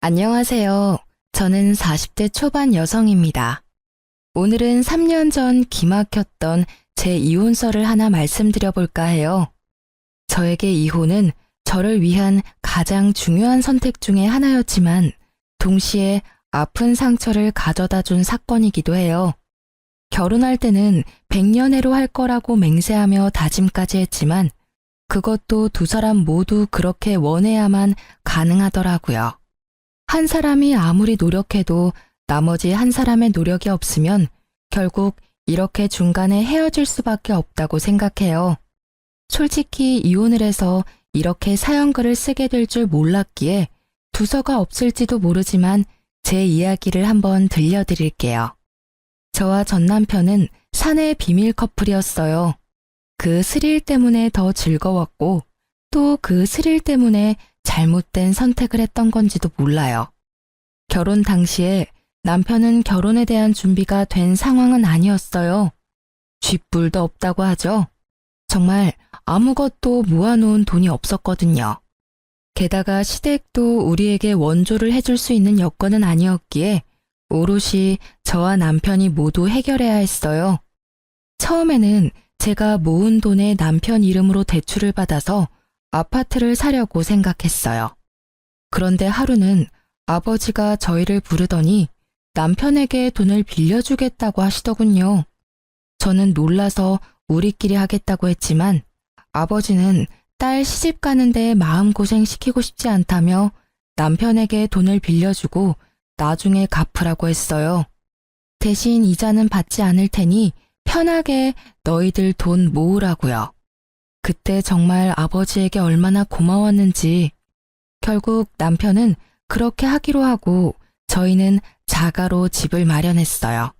안녕하세요. 저는 40대 초반 여성입니다. 오늘은 3년 전 기막혔던 제 이혼설을 하나 말씀드려 볼까 해요. 저에게 이혼은 저를 위한 가장 중요한 선택 중에 하나였지만 동시에 아픈 상처를 가져다 준 사건이기도 해요. 결혼할 때는 100년해로 할 거라고 맹세하며 다짐까지 했지만 그것도 두 사람 모두 그렇게 원해야만 가능하더라고요. 한 사람이 아무리 노력해도 나머지 한 사람의 노력이 없으면 결국 이렇게 중간에 헤어질 수밖에 없다고 생각해요. 솔직히 이혼을 해서 이렇게 사연글을 쓰게 될 줄 몰랐기에 두서가 없을지도 모르지만 제 이야기를 한번 들려드릴게요. 저와 전 남편은 사내 비밀 커플이었어요. 그 스릴 때문에 더 즐거웠고 또 그 스릴 때문에 잘못된 선택을 했던 건지도 몰라요. 결혼 당시에 남편은 결혼에 대한 준비가 된 상황은 아니었어요. 쥐뿔도 없다고 하죠. 정말 아무것도 모아놓은 돈이 없었거든요. 게다가 시댁도 우리에게 원조를 해줄 수 있는 여건은 아니었기에 오롯이 저와 남편이 모두 해결해야 했어요. 처음에는 제가 모은 돈에 남편 이름으로 대출을 받아서 아파트를 사려고 생각했어요. 그런데 하루는 아버지가 저희를 부르더니 남편에게 돈을 빌려주겠다고 하시더군요. 저는 놀라서 우리끼리 하겠다고 했지만 아버지는 딸 시집 가는데 마음고생 시키고 싶지 않다며 남편에게 돈을 빌려주고 나중에 갚으라고 했어요. 대신 이자는 받지 않을 테니 편하게 너희들 돈 모으라고요. 그때 정말 아버지에게 얼마나 고마웠는지. 결국 남편은 그렇게 하기로 하고 저희는 자가로 집을 마련했어요.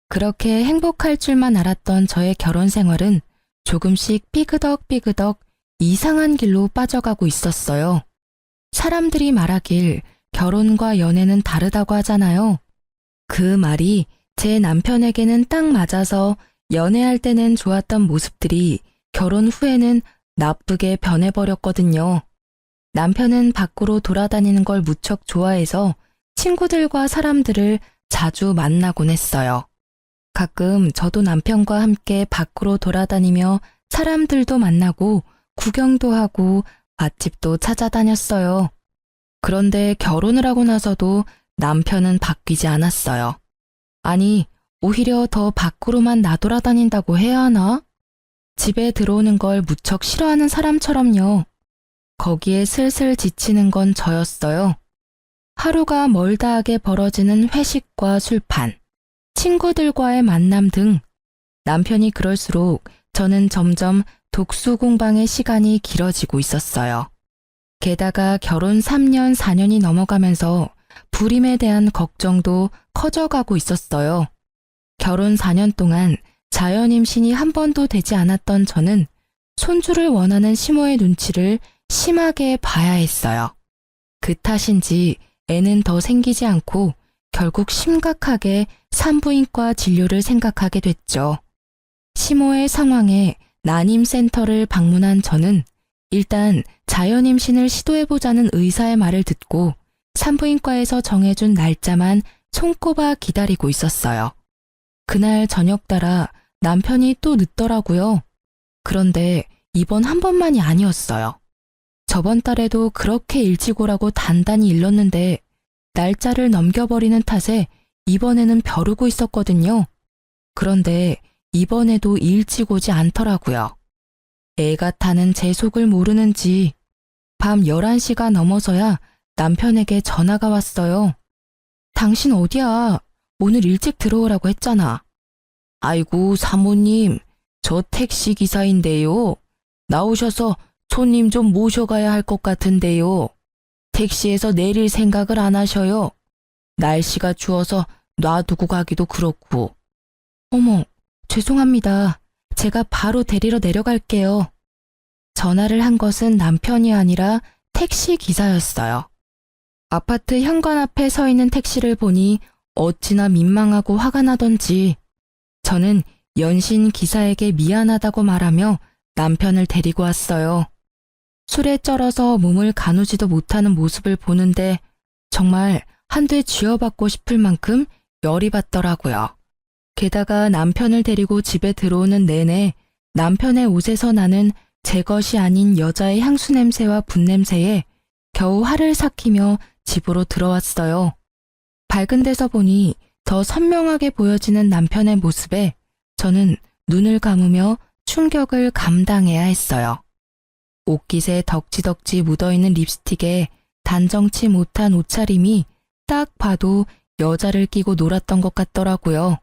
그렇게 행복할 줄만 알았던 저의 결혼 생활은 조금씩 삐그덕삐그덕 이상한 길로 빠져가고 있었어요. 사람들이 말하길 결혼과 연애는 다르다고 하잖아요. 그 말이 제 남편에게는 딱 맞아서 연애할 때는 좋았던 모습들이 결혼 후에는 나쁘게 변해버렸거든요. 남편은 밖으로 돌아다니는 걸 무척 좋아해서 친구들과 사람들을 자주 만나곤 했어요. 가끔 저도 남편과 함께 밖으로 돌아다니며 사람들도 만나고 구경도 하고 맛집도 찾아다녔어요. 그런데 결혼을 하고 나서도 남편은 바뀌지 않았어요. 아니, 오히려 더 밖으로만 나돌아다닌다고 해야 하나? 집에 들어오는 걸 무척 싫어하는 사람처럼요. 거기에 슬슬 지치는 건 저였어요. 하루가 멀다하게 벌어지는 회식과 술판, 친구들과의 만남 등 남편이 그럴수록 저는 점점 독수 공방의 시간이 길어지고 있었어요. 게다가 결혼 3년, 4년이 넘어가면서 불임에 대한 걱정도 커져가고 있었어요. 결혼 4년 동안 자연 임신이 한 번도 되지 않았던 저는 손주를 원하는 시모의 눈치를 심하게 봐야 했어요. 그 탓인지 애는 더 생기지 않고 결국 심각하게 산부인과 진료를 생각하게 됐죠. 시모의 상황에 난임센터를 방문한 저는 일단 자연 임신을 시도해보자는 의사의 말을 듣고 산부인과에서 정해준 날짜만 손꼽아 기다리고 있었어요. 그날 저녁 따라 남편이 또 늦더라고요. 그런데 이번 한 번만이 아니었어요. 저번 달에도 그렇게 일찍 오라고 단단히 일렀는데 날짜를 넘겨버리는 탓에 이번에는 벼르고 있었거든요. 그런데 이번에도 일찍 오지 않더라고요. 애가 타는 제 속을 모르는지 밤 11시가 넘어서야 남편에게 전화가 왔어요. 당신 어디야? 오늘 일찍 들어오라고 했잖아. 아이고 사모님, 저 택시 기사인데요. 나오셔서 손님 좀 모셔가야 할 것 같은데요. 택시에서 내릴 생각을 안 하셔요. 날씨가 추워서 놔두고 가기도 그렇고. 어머, 죄송합니다. 제가 바로 데리러 내려갈게요. 전화를 한 것은 남편이 아니라 택시 기사였어요. 아파트 현관 앞에 서 있는 택시를 보니 어찌나 민망하고 화가 나던지 저는 연신 기사에게 미안하다고 말하며 남편을 데리고 왔어요. 술에 쩔어서 몸을 가누지도 못하는 모습을 보는데 정말 한 대 쥐어받고 싶을 만큼 열이 받더라고요. 게다가 남편을 데리고 집에 들어오는 내내 남편의 옷에서 나는 제 것이 아닌 여자의 향수 냄새와 분 냄새에 겨우 화를 삭히며 집으로 들어왔어요. 밝은 데서 보니 더 선명하게 보여지는 남편의 모습에 저는 눈을 감으며 충격을 감당해야 했어요. 옷깃에 덕지덕지 묻어있는 립스틱에 단정치 못한 옷차림이 딱 봐도 여자를 끼고 놀았던 것 같더라고요.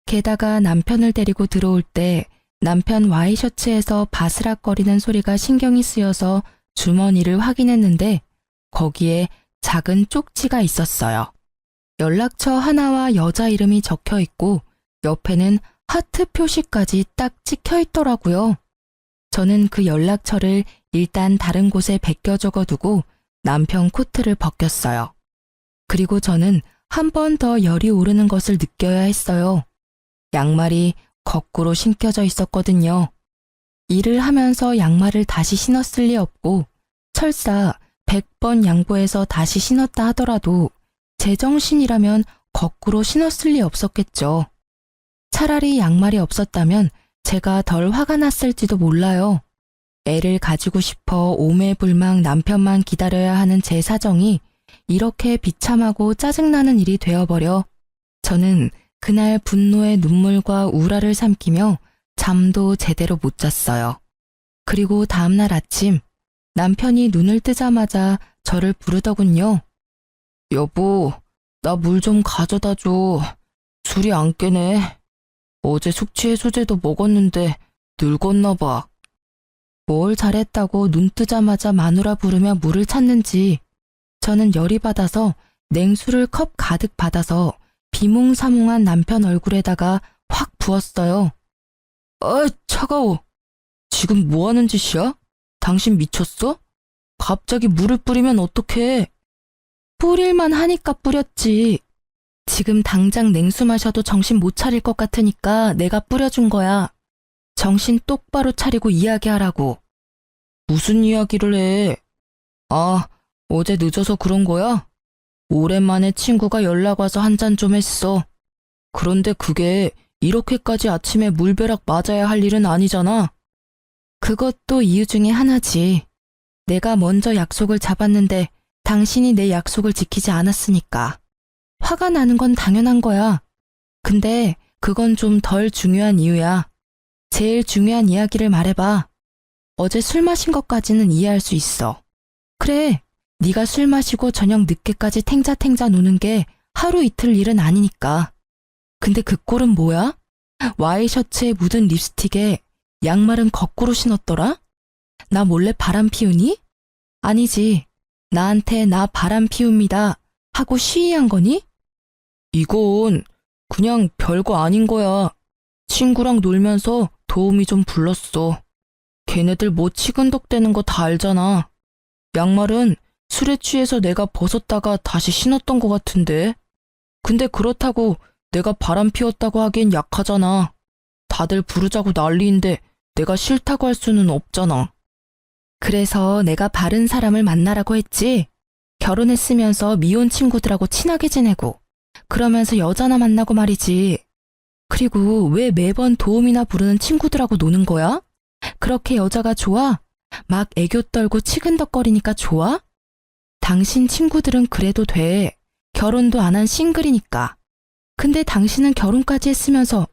게다가 남편을 데리고 들어올 때 남편 와이셔츠에서 바스락거리는 소리가 신경이 쓰여서 주머니를 확인했는데 거기에 작은 쪽지가 있었어요. 연락처 하나와 여자 이름이 적혀 있고 옆에는 하트 표시까지 딱 찍혀 있더라고요. 저는 그 연락처를 일단 다른 곳에 베껴 적어두고 남편 코트를 벗겼어요. 그리고 저는 한 번 더 열이 오르는 것을 느껴야 했어요. 양말이 거꾸로 신겨져 있었거든요. 일을 하면서 양말을 다시 신었을 리 없고 설사 100번 양보해서 다시 신었다 하더라도 제정신이라면 거꾸로 신었을 리 없었겠죠. 차라리 양말이 없었다면 제가 덜 화가 났을지도 몰라요. 애를 가지고 싶어 오매불망 남편만 기다려야 하는 제 사정이 이렇게 비참하고 짜증나는 일이 되어버려 저는 그날 분노의 눈물과 우라를 삼키며 잠도 제대로 못 잤어요. 그리고 다음날 아침 남편이 눈을 뜨자마자 저를 부르더군요. 여보, 나 물 좀 가져다 줘. 술이 안 깨네. 어제 숙취 해소제도 먹었는데 늙었나 봐. 뭘 잘했다고 눈 뜨자마자 마누라 부르며 물을 찾는지. 저는 열이 받아서 냉수를 컵 가득 받아서 비몽사몽한 남편 얼굴에다가 확 부었어요. 아, 차가워. 지금 뭐 하는 짓이야? 당신 미쳤어? 갑자기 물을 뿌리면 어떡해? 뿌릴만 하니까 뿌렸지. 지금 당장 냉수 마셔도 정신 못 차릴 것 같으니까 내가 뿌려준 거야. 정신 똑바로 차리고 이야기하라고. 무슨 이야기를 해? 아, 어제 늦어서 그런 거야? 오랜만에 친구가 연락 와서 한 잔 좀 했어. 그런데 그게 이렇게까지 아침에 물벼락 맞아야 할 일은 아니잖아. 그것도 이유 중에 하나지. 내가 먼저 약속을 잡았는데 당신이 내 약속을 지키지 않았으니까. 화가 나는 건 당연한 거야. 근데 그건 좀 덜 중요한 이유야. 제일 중요한 이야기를 말해봐. 어제 술 마신 것까지는 이해할 수 있어. 그래, 네가 술 마시고 저녁 늦게까지 탱자탱자 노는 게 하루 이틀 일은 아니니까. 근데 그 꼴은 뭐야? 와이셔츠에 묻은 립스틱에 양말은 거꾸로 신었더라? 나 몰래 바람 피우니? 아니지. 나한테 나 바람 피웁니다 하고 시위한 거니? 이건 그냥 별거 아닌 거야. 친구랑 놀면서 도우미 좀 불렀어. 걔네들 뭐 치근덕대는 거 다 알잖아. 양말은 술에 취해서 내가 벗었다가 다시 신었던 거 같은데. 근데 그렇다고 내가 바람 피웠다고 하기엔 약하잖아. 다들 부르자고 난리인데 내가 싫다고 할 수는 없잖아. 그래서 내가 바른 사람을 만나라고 했지. 결혼했으면서 미혼 친구들하고 친하게 지내고 그러면서 여자나 만나고 말이지. 그리고 왜 매번 도움이나 부르는 친구들하고 노는 거야? 그렇게 여자가 좋아? 막 애교 떨고 치근덕거리니까 좋아? 당신 친구들은 그래도 돼. 결혼도 안 한 싱글이니까. 근데 당신은 결혼까지 했으면서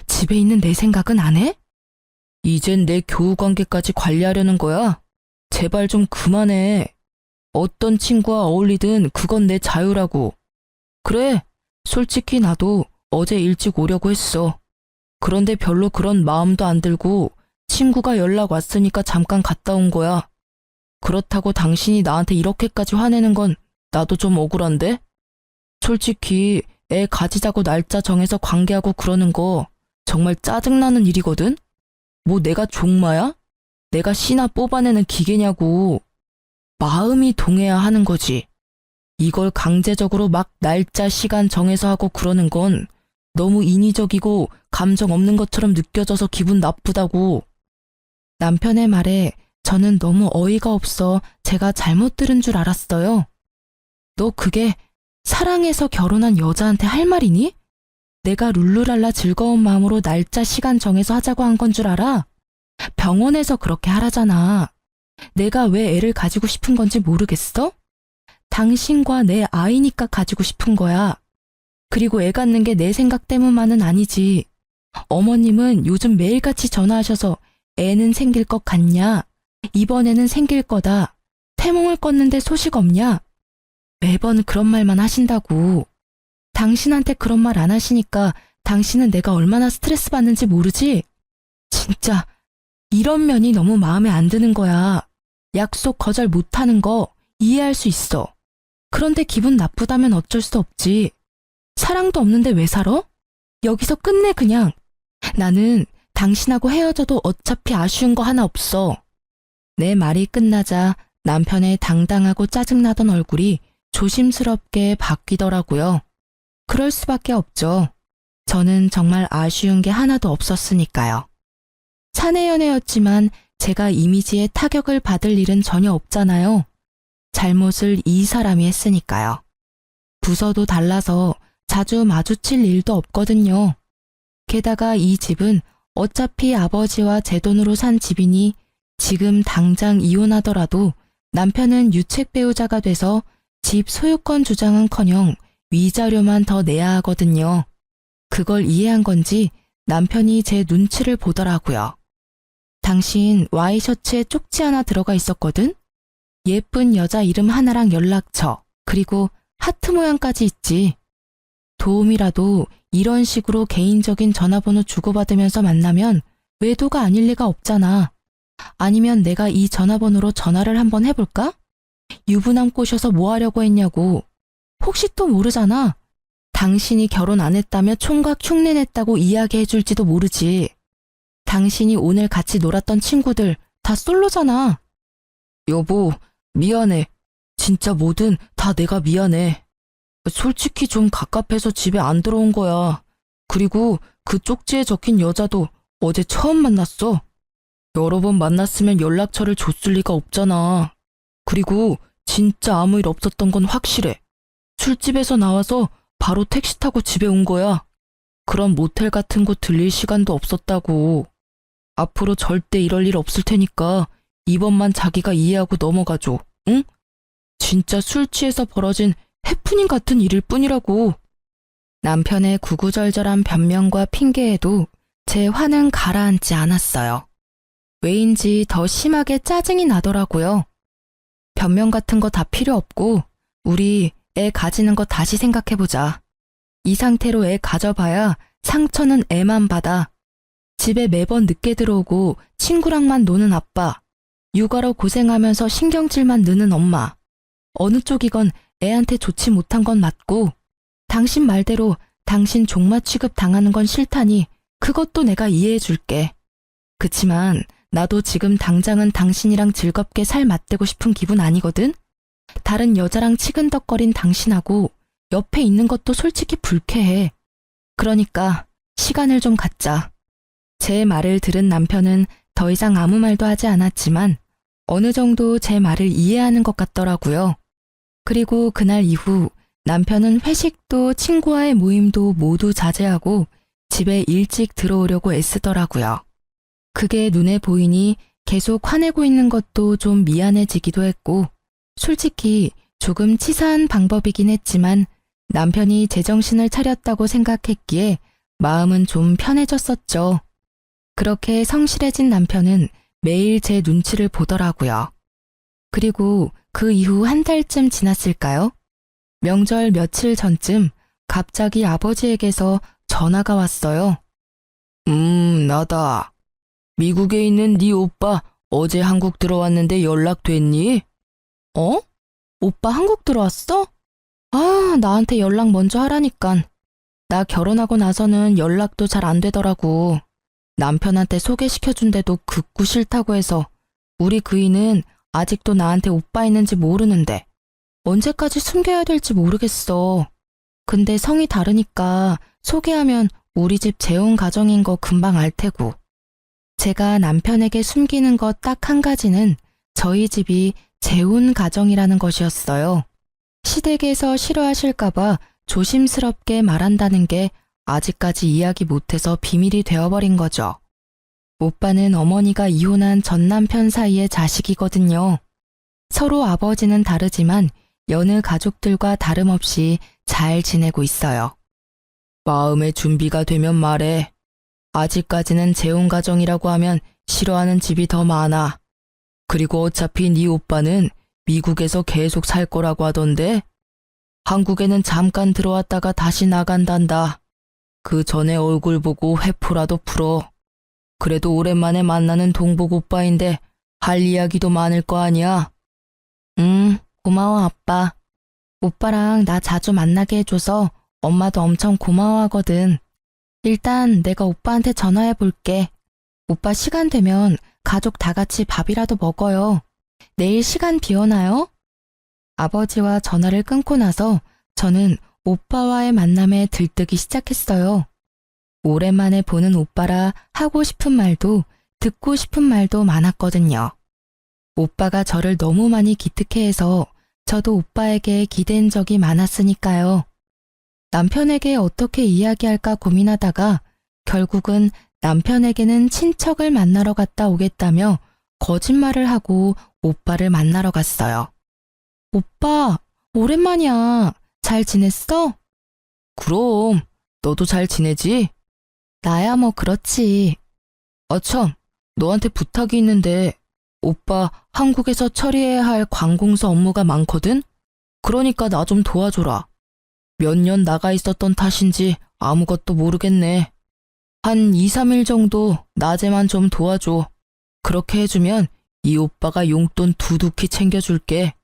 집에 있는 내 생각은 안 해? 이젠 내 교우 관계까지 관리하려는 거야? 제발 좀 그만해. 어떤 친구와 어울리든 그건 내 자유라고. 그래, 솔직히 나도 어제 일찍 오려고 했어. 그런데 별로 그런 마음도 안 들고 친구가 연락 왔으니까 잠깐 갔다 온 거야. 그렇다고 당신이 나한테 이렇게까지 화내는 건 나도 좀 억울한데? 솔직히 애 가지자고 날짜 정해서 관계하고 그러는 거 정말 짜증나는 일이거든? 뭐 내가 종마야? 내가 씨나 뽑아내는 기계냐고. 마음이 동해야 하는 거지. 이걸 강제적으로 막 날짜 시간 정해서 하고 그러는 건 너무 인위적이고 감정 없는 것처럼 느껴져서 기분 나쁘다고. 남편의 말에 저는 너무 어이가 없어 제가 잘못 들은 줄 알았어요. 너 그게 사랑해서 결혼한 여자한테 할 말이니? 내가 룰루랄라 즐거운 마음으로 날짜 시간 정해서 하자고 한 건 줄 알아? 병원에서 그렇게 하라잖아. 내가 왜 애를 가지고 싶은 건지 모르겠어? 당신과 내 아이니까 가지고 싶은 거야. 그리고 애 갖는 게 내 생각 때문만은 아니지. 어머님은 요즘 매일같이 전화하셔서 애는 생길 것 같냐? 이번에는 생길 거다. 태몽을 껐는데 소식 없냐? 매번 그런 말만 하신다고. 당신한테 그런 말 안 하시니까 당신은 내가 얼마나 스트레스 받는지 모르지? 진짜 이런 면이 너무 마음에 안 드는 거야. 약속 거절 못하는 거 이해할 수 있어. 그런데 기분 나쁘다면 어쩔 수 없지. 사랑도 없는데 왜 살아? 여기서 끝내 그냥. 나는 당신하고 헤어져도 어차피 아쉬운 거 하나 없어. 내 말이 끝나자 남편의 당당하고 짜증나던 얼굴이 조심스럽게 바뀌더라고요. 그럴 수밖에 없죠. 저는 정말 아쉬운 게 하나도 없었으니까요. 사내 연애였지만 제가 이미지에 타격을 받을 일은 전혀 없잖아요. 잘못을 이 사람이 했으니까요. 부서도 달라서 자주 마주칠 일도 없거든요. 게다가 이 집은 어차피 아버지와 제 돈으로 산 집이니 지금 당장 이혼하더라도 남편은 유책 배우자가 돼서 집 소유권 주장은커녕 위자료만 더 내야 하거든요. 그걸 이해한 건지 남편이 제 눈치를 보더라고요. 당신 와이셔츠에 쪽지 하나 들어가 있었거든? 예쁜 여자 이름 하나랑 연락처, 그리고 하트 모양까지 있지. 도움이라도 이런 식으로 개인적인 전화번호 주고받으면서 만나면 외도가 아닐 리가 없잖아. 아니면 내가 이 전화번호로 전화를 한번 해볼까? 유부남 꼬셔서 뭐 하려고 했냐고. 혹시 또 모르잖아. 당신이 결혼 안 했다며 총각 흉내 냈다고 이야기해줄지도 모르지. 당신이 오늘 같이 놀았던 친구들 다 솔로잖아. 여보, 미안해. 진짜 뭐든 다 내가 미안해. 솔직히 좀 갑갑해서 집에 안 들어온 거야. 그리고 그 쪽지에 적힌 여자도 어제 처음 만났어. 여러 번 만났으면 연락처를 줬을 리가 없잖아. 그리고 진짜 아무 일 없었던 건 확실해. 술집에서 나와서 바로 택시 타고 집에 온 거야. 그런 모텔 같은 곳 들릴 시간도 없었다고. 앞으로 절대 이럴 일 없을 테니까 이번만 자기가 이해하고 넘어가줘. 응? 진짜 술 취해서 벌어진 해프닝 같은 일일 뿐이라고. 남편의 구구절절한 변명과 핑계에도 제 화는 가라앉지 않았어요. 왜인지 더 심하게 짜증이 나더라고요. 변명 같은 거 다 필요 없고 우리 애 가지는 거 다시 생각해보자. 이 상태로 애 가져봐야 상처는 애만 받아. 집에 매번 늦게 들어오고 친구랑만 노는 아빠, 육아로 고생하면서 신경질만 느는 엄마. 어느 쪽이건 애한테 좋지 못한 건 맞고 당신 말대로 당신 종마 취급 당하는 건 싫다니 그것도 내가 이해해 줄게. 그치만 나도 지금 당장은 당신이랑 즐겁게 살 맞대고 싶은 기분 아니거든? 다른 여자랑 치근덕거린 당신하고 옆에 있는 것도 솔직히 불쾌해. 그러니까 시간을 좀 갖자. 제 말을 들은 남편은 더 이상 아무 말도 하지 않았지만 어느 정도 제 말을 이해하는 것 같더라고요. 그리고 그날 이후 남편은 회식도 친구와의 모임도 모두 자제하고 집에 일찍 들어오려고 애쓰더라고요. 그게 눈에 보이니 계속 화내고 있는 것도 좀 미안해지기도 했고 솔직히 조금 치사한 방법이긴 했지만 남편이 제정신을 차렸다고 생각했기에 마음은 좀 편해졌었죠. 그렇게 성실해진 남편은 매일 제 눈치를 보더라고요. 그리고 그 이후 한 달쯤 지났을까요? 명절 며칠 전쯤 갑자기 아버지에게서 전화가 왔어요. 나다. 미국에 있는 네 오빠 어제 한국 들어왔는데 연락됐니? 어? 오빠 한국 들어왔어? 아, 나한테 연락 먼저 하라니깐. 나 결혼하고 나서는 연락도 잘 안 되더라고. 남편한테 소개시켜준데도 극구 싫다고 해서 우리 그이는 아직도 나한테 오빠 있는지 모르는데 언제까지 숨겨야 될지 모르겠어. 근데 성이 다르니까 소개하면 우리 집 재혼 가정인 거 금방 알 테고. 제가 남편에게 숨기는 것 딱 한 가지는 저희 집이 재혼 가정이라는 것이었어요. 시댁에서 싫어하실까봐 조심스럽게 말한다는 게 아직까지 이야기 못해서 비밀이 되어버린 거죠. 오빠는 어머니가 이혼한 전 남편 사이의 자식이거든요. 서로 아버지는 다르지만 여느 가족들과 다름없이 잘 지내고 있어요. 마음의 준비가 되면 말해. 아직까지는 재혼 가정이라고 하면 싫어하는 집이 더 많아. 그리고 어차피 네 오빠는 미국에서 계속 살 거라고 하던데 한국에는 잠깐 들어왔다가 다시 나간단다. 그 전에 얼굴 보고 회포라도 풀어. 그래도 오랜만에 만나는 동복 오빠인데 할 이야기도 많을 거 아니야. 고마워 아빠. 오빠랑 나 자주 만나게 해줘서 엄마도 엄청 고마워하거든. 일단 내가 오빠한테 전화해 볼게. 오빠 시간 되면 가족 다 같이 밥이라도 먹어요. 내일 시간 비어나요? 아버지와 전화를 끊고 나서 저는 오빠와의 만남에 들뜨기 시작했어요. 오랜만에 보는 오빠라 하고 싶은 말도 듣고 싶은 말도 많았거든요. 오빠가 저를 너무 많이 기특해해서 저도 오빠에게 기댄 적이 많았으니까요. 남편에게 어떻게 이야기할까 고민하다가 결국은 남편에게는 친척을 만나러 갔다 오겠다며 거짓말을 하고 오빠를 만나러 갔어요. 오빠, 오랜만이야. 잘 지냈어? 그럼, 너도 잘 지내지? 나야 뭐 그렇지. 참, 너한테 부탁이 있는데 오빠 한국에서 처리해야 할 관공서 업무가 많거든? 그러니까 나 좀 도와줘라. 몇 년 나가 있었던 탓인지 아무것도 모르겠네. 한 2, 3일 정도 낮에만 좀 도와줘. 그렇게 해주면 이 오빠가 용돈 두둑히 챙겨줄게.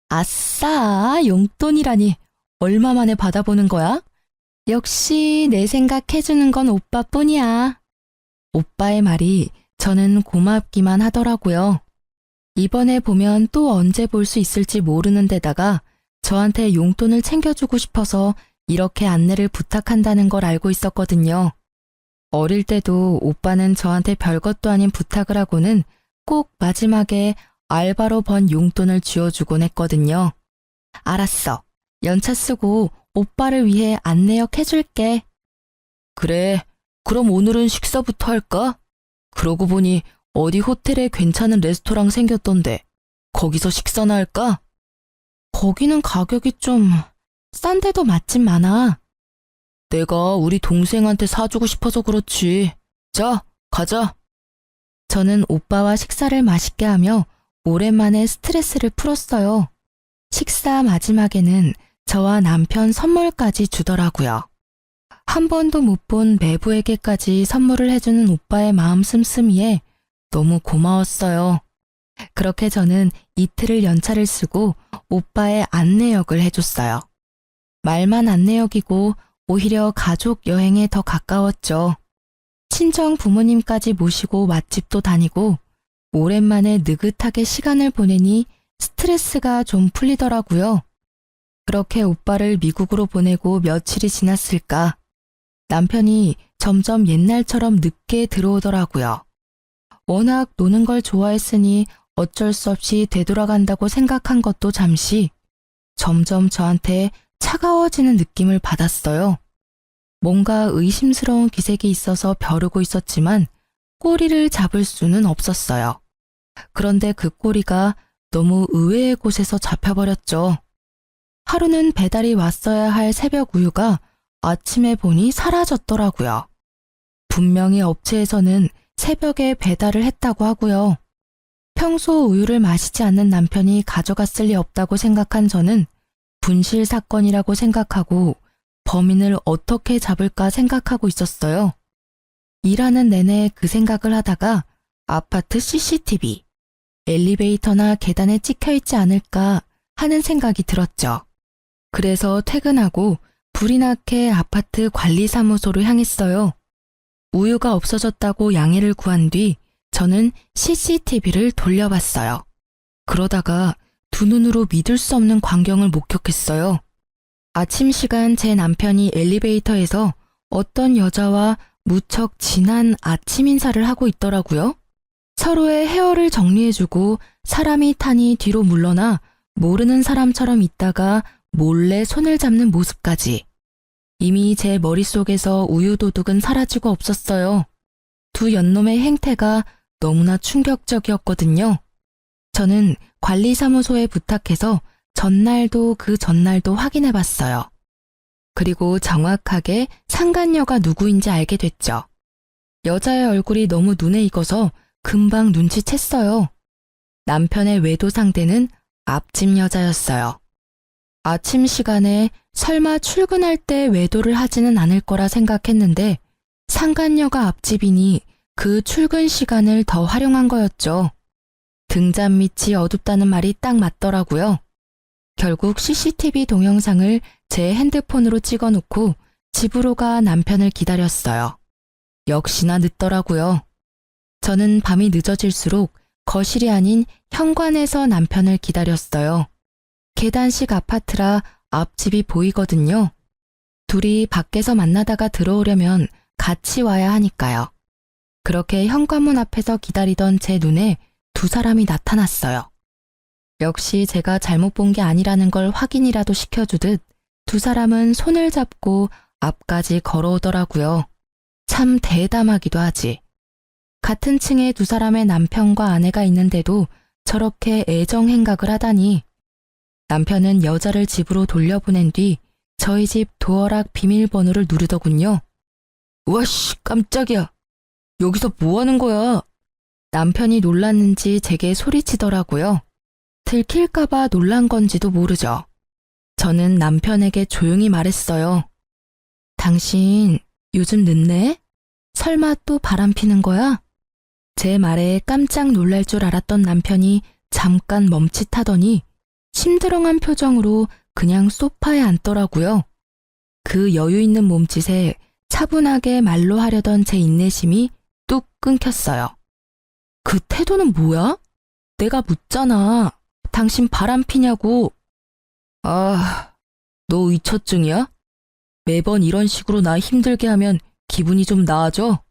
아싸, 용돈이라니. 얼마 만에 받아보는 거야? 역시 내 생각 해주는 건 오빠뿐이야. 오빠의 말이 저는 고맙기만 하더라고요. 이번에 보면 또 언제 볼 수 있을지 모르는 데다가 저한테 용돈을 챙겨주고 싶어서 이렇게 안내를 부탁한다는 걸 알고 있었거든요. 어릴 때도 오빠는 저한테 별것도 아닌 부탁을 하고는 꼭 마지막에 알바로 번 용돈을 쥐어주곤 했거든요. 알았어. 연차 쓰고 오빠를 위해 안내역 해줄게. 그래, 그럼 오늘은 식사부터 할까? 그러고 보니 어디 호텔에 괜찮은 레스토랑 생겼던데 거기서 식사나 할까? 거기는 가격이 좀 싼데도 맛집 많아. 내가 우리 동생한테 사주고 싶어서 그렇지. 자, 가자. 저는 오빠와 식사를 맛있게 하며 오랜만에 스트레스를 풀었어요. 식사 마지막에는 저와 남편 선물까지 주더라고요. 한 번도 못 본 매부에게까지 선물을 해주는 오빠의 마음 씀씀이에 너무 고마웠어요. 그렇게 저는 이틀을 연차를 쓰고 오빠의 안내역을 해줬어요. 말만 안내역이고 오히려 가족 여행에 더 가까웠죠. 친정 부모님까지 모시고 맛집도 다니고 오랜만에 느긋하게 시간을 보내니 스트레스가 좀 풀리더라고요. 그렇게 오빠를 미국으로 보내고 며칠이 지났을까? 남편이 점점 옛날처럼 늦게 들어오더라고요. 워낙 노는 걸 좋아했으니 어쩔 수 없이 되돌아간다고 생각한 것도 잠시 점점 저한테 차가워지는 느낌을 받았어요. 뭔가 의심스러운 기색이 있어서 벼르고 있었지만 꼬리를 잡을 수는 없었어요. 그런데 그 꼬리가 너무 의외의 곳에서 잡혀버렸죠. 하루는 배달이 왔어야 할 새벽 우유가 아침에 보니 사라졌더라고요. 분명히 업체에서는 새벽에 배달을 했다고 하고요. 평소 우유를 마시지 않는 남편이 가져갔을 리 없다고 생각한 저는 분실 사건이라고 생각하고 범인을 어떻게 잡을까 생각하고 있었어요. 일하는 내내 그 생각을 하다가 아파트 CCTV, 엘리베이터나 계단에 찍혀있지 않을까 하는 생각이 들었죠. 그래서 퇴근하고 불이 나게 아파트 관리사무소로 향했어요. 우유가 없어졌다고 양해를 구한 뒤 저는 CCTV를 돌려봤어요. 그러다가 두 눈으로 믿을 수 없는 광경을 목격했어요. 아침 시간 제 남편이 엘리베이터에서 어떤 여자와 무척 진한 아침 인사를 하고 있더라고요. 서로의 헤어를 정리해주고 사람이 타니 뒤로 물러나 모르는 사람처럼 있다가 몰래 손을 잡는 모습까지. 이미 제 머릿속에서 우유도둑은 사라지고 없었어요. 두 연놈의 행태가 너무나 충격적이었거든요. 저는 관리사무소에 부탁해서 전날도 그 전날도 확인해봤어요. 그리고 정확하게 상간녀가 누구인지 알게 됐죠. 여자의 얼굴이 너무 눈에 익어서 금방 눈치챘어요. 남편의 외도 상대는 앞집 여자였어요. 아침 시간에 설마 출근할 때 외도를 하지는 않을 거라 생각했는데 상간녀가 앞집이니 그 출근 시간을 더 활용한 거였죠. 등잔 밑이 어둡다는 말이 딱 맞더라고요. 결국 CCTV 동영상을 제 핸드폰으로 찍어놓고 집으로 가 남편을 기다렸어요. 역시나 늦더라고요. 저는 밤이 늦어질수록 거실이 아닌 현관에서 남편을 기다렸어요. 계단식 아파트라 앞집이 보이거든요. 둘이 밖에서 만나다가 들어오려면 같이 와야 하니까요. 그렇게 현관문 앞에서 기다리던 제 눈에 두 사람이 나타났어요. 역시 제가 잘못 본 게 아니라는 걸 확인이라도 시켜주듯 두 사람은 손을 잡고 앞까지 걸어오더라고요. 참 대담하기도 하지. 같은 층에 두 사람의 남편과 아내가 있는데도 저렇게 애정 행각을 하다니. 남편은 여자를 집으로 돌려보낸 뒤 저희 집 도어락 비밀번호를 누르더군요. 와씨, 깜짝이야. 여기서 뭐 하는 거야? 남편이 놀랐는지 제게 소리치더라고요. 들킬까봐 놀란 건지도 모르죠. 저는 남편에게 조용히 말했어요. 당신 요즘 늦네? 설마 또 바람 피는 거야? 제 말에 깜짝 놀랄 줄 알았던 남편이 잠깐 멈칫하더니 심드렁한 표정으로 그냥 소파에 앉더라고요. 그 여유 있는 몸짓에 차분하게 말로 하려던 제 인내심이 뚝 끊겼어요. 그 태도는 뭐야? 내가 묻잖아. 당신 바람 피냐고. 아, 너 의처증이야? 매번 이런 식으로 나 힘들게 하면 기분이 좀 나아져?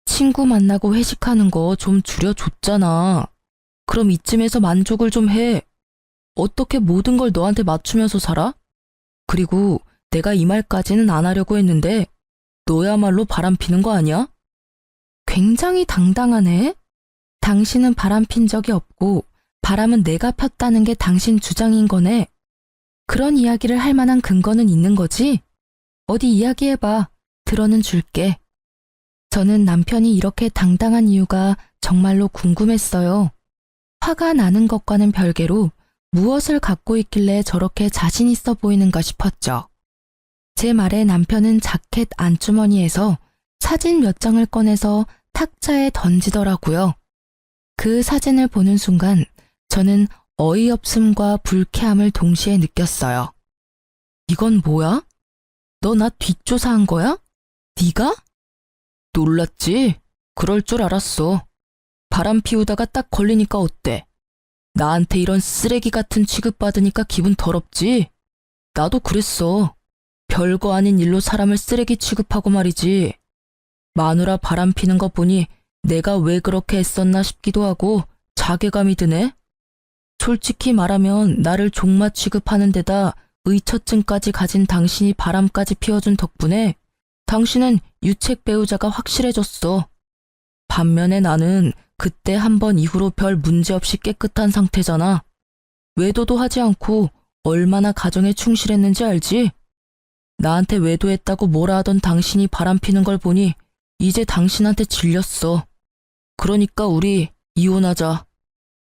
친구 만나고 회식하는 거 좀 줄여줬잖아. 그럼 이쯤에서 만족을 좀 해. 어떻게 모든 걸 너한테 맞추면서 살아? 그리고 내가 이 말까지는 안 하려고 했는데 너야말로 바람 피는 거 아니야? 굉장히 당당하네. 당신은 바람 핀 적이 없고 바람은 내가 폈다는 게 당신 주장인 거네. 그런 이야기를 할 만한 근거는 있는 거지? 어디 이야기해봐. 들어는 줄게. 저는 남편이 이렇게 당당한 이유가 정말로 궁금했어요. 화가 나는 것과는 별개로 무엇을 갖고 있길래 저렇게 자신 있어 보이는가 싶었죠. 제 말에 남편은 자켓 안주머니에서 사진 몇 장을 꺼내서 탁자에 던지더라고요. 그 사진을 보는 순간 저는 어이없음과 불쾌함을 동시에 느꼈어요. 이건 뭐야? 너 나 뒷조사한 거야? 네가? 놀랐지? 그럴 줄 알았어. 바람 피우다가 딱 걸리니까 어때? 나한테 이런 쓰레기 같은 취급받으니까 기분 더럽지? 나도 그랬어. 별거 아닌 일로 사람을 쓰레기 취급하고 말이지. 마누라 바람 피는 거 보니 내가 왜 그렇게 했었나 싶기도 하고 자괴감이 드네. 솔직히 말하면 나를 종마 취급하는 데다 의처증까지 가진 당신이 바람까지 피워준 덕분에 당신은 유책 배우자가 확실해졌어. 반면에 나는 그때 한 번 이후로 별 문제 없이 깨끗한 상태잖아. 외도도 하지 않고 얼마나 가정에 충실했는지 알지? 나한테 외도했다고 뭐라 하던 당신이 바람 피는 걸 보니 이제 당신한테 질렸어. 그러니까 우리 이혼하자.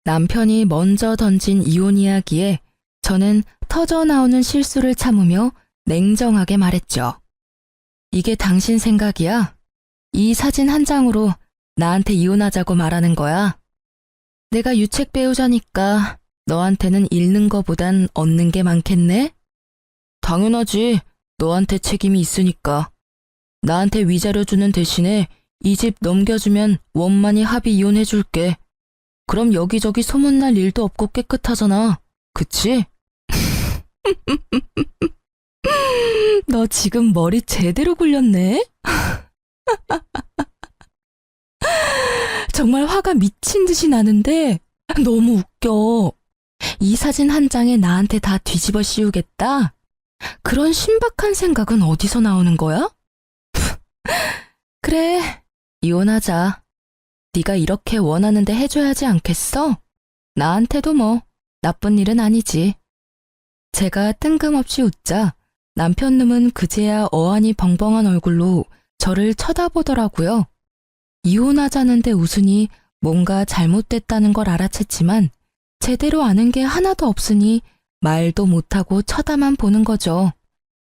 남편이 먼저 던진 이혼 이야기에 저는 터져나오는 실수를 참으며 냉정하게 말했죠. 이게 당신 생각이야? 이 사진 한 장으로 나한테 이혼하자고 말하는 거야? 내가 유책 배우자니까 너한테는 잃는 거보단 얻는 게 많겠네? 당연하지. 너한테 책임이 있으니까. 나한테 위자료 주는 대신에 이 집 넘겨주면 원만히 합의 이혼해줄게. 그럼 여기저기 소문날 일도 없고 깨끗하잖아. 그치? 너 지금 머리 제대로 굴렸네? 정말 화가 미친 듯이 나는데 너무 웃겨. 이 사진 한 장에 나한테 다 뒤집어 씌우겠다? 그런 신박한 생각은 어디서 나오는 거야? 그래, 이혼하자. 네가 이렇게 원하는데 해줘야지 않겠어? 나한테도 뭐 나쁜 일은 아니지. 제가 뜬금없이 웃자 남편 놈은 그제야 어안이 벙벙한 얼굴로 저를 쳐다보더라고요. 이혼하자는데 웃으니 뭔가 잘못됐다는 걸 알아챘지만 제대로 아는 게 하나도 없으니 말도 못하고 쳐다만 보는 거죠.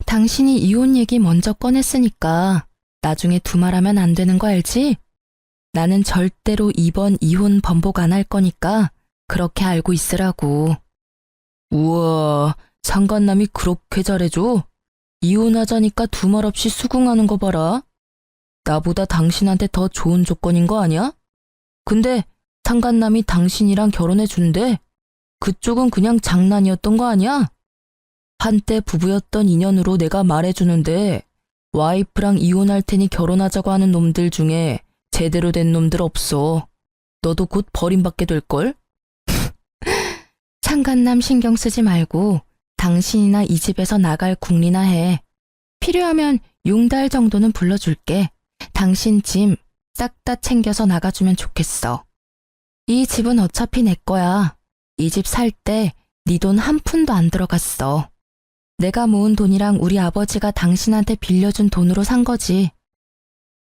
당신이 이혼 얘기 먼저 꺼냈으니까 나중에 두말하면 안 되는 거 알지? 나는 절대로 이번 이혼 번복 안 할 거니까 그렇게 알고 있으라고. 우와, 상간남이 그렇게 잘해줘? 이혼하자니까 두말 없이 수긍하는 거 봐라. 나보다 당신한테 더 좋은 조건인 거 아니야? 근데 상간남이 당신이랑 결혼해 준대. 그쪽은 그냥 장난이었던 거 아니야? 한때 부부였던 인연으로 내가 말해주는데 와이프랑 이혼할 테니 결혼하자고 하는 놈들 중에 제대로 된 놈들 없어. 너도 곧 버림받게 될걸? 상간남 신경 쓰지 말고 당신이나 이 집에서 나갈 궁리나 해. 필요하면 용달 정도는 불러줄게. 당신 짐 싹 다 챙겨서 나가주면 좋겠어. 이 집은 어차피 내 거야. 이 집 살 때 네 돈 한 푼도 안 들어갔어. 내가 모은 돈이랑 우리 아버지가 당신한테 빌려준 돈으로 산 거지.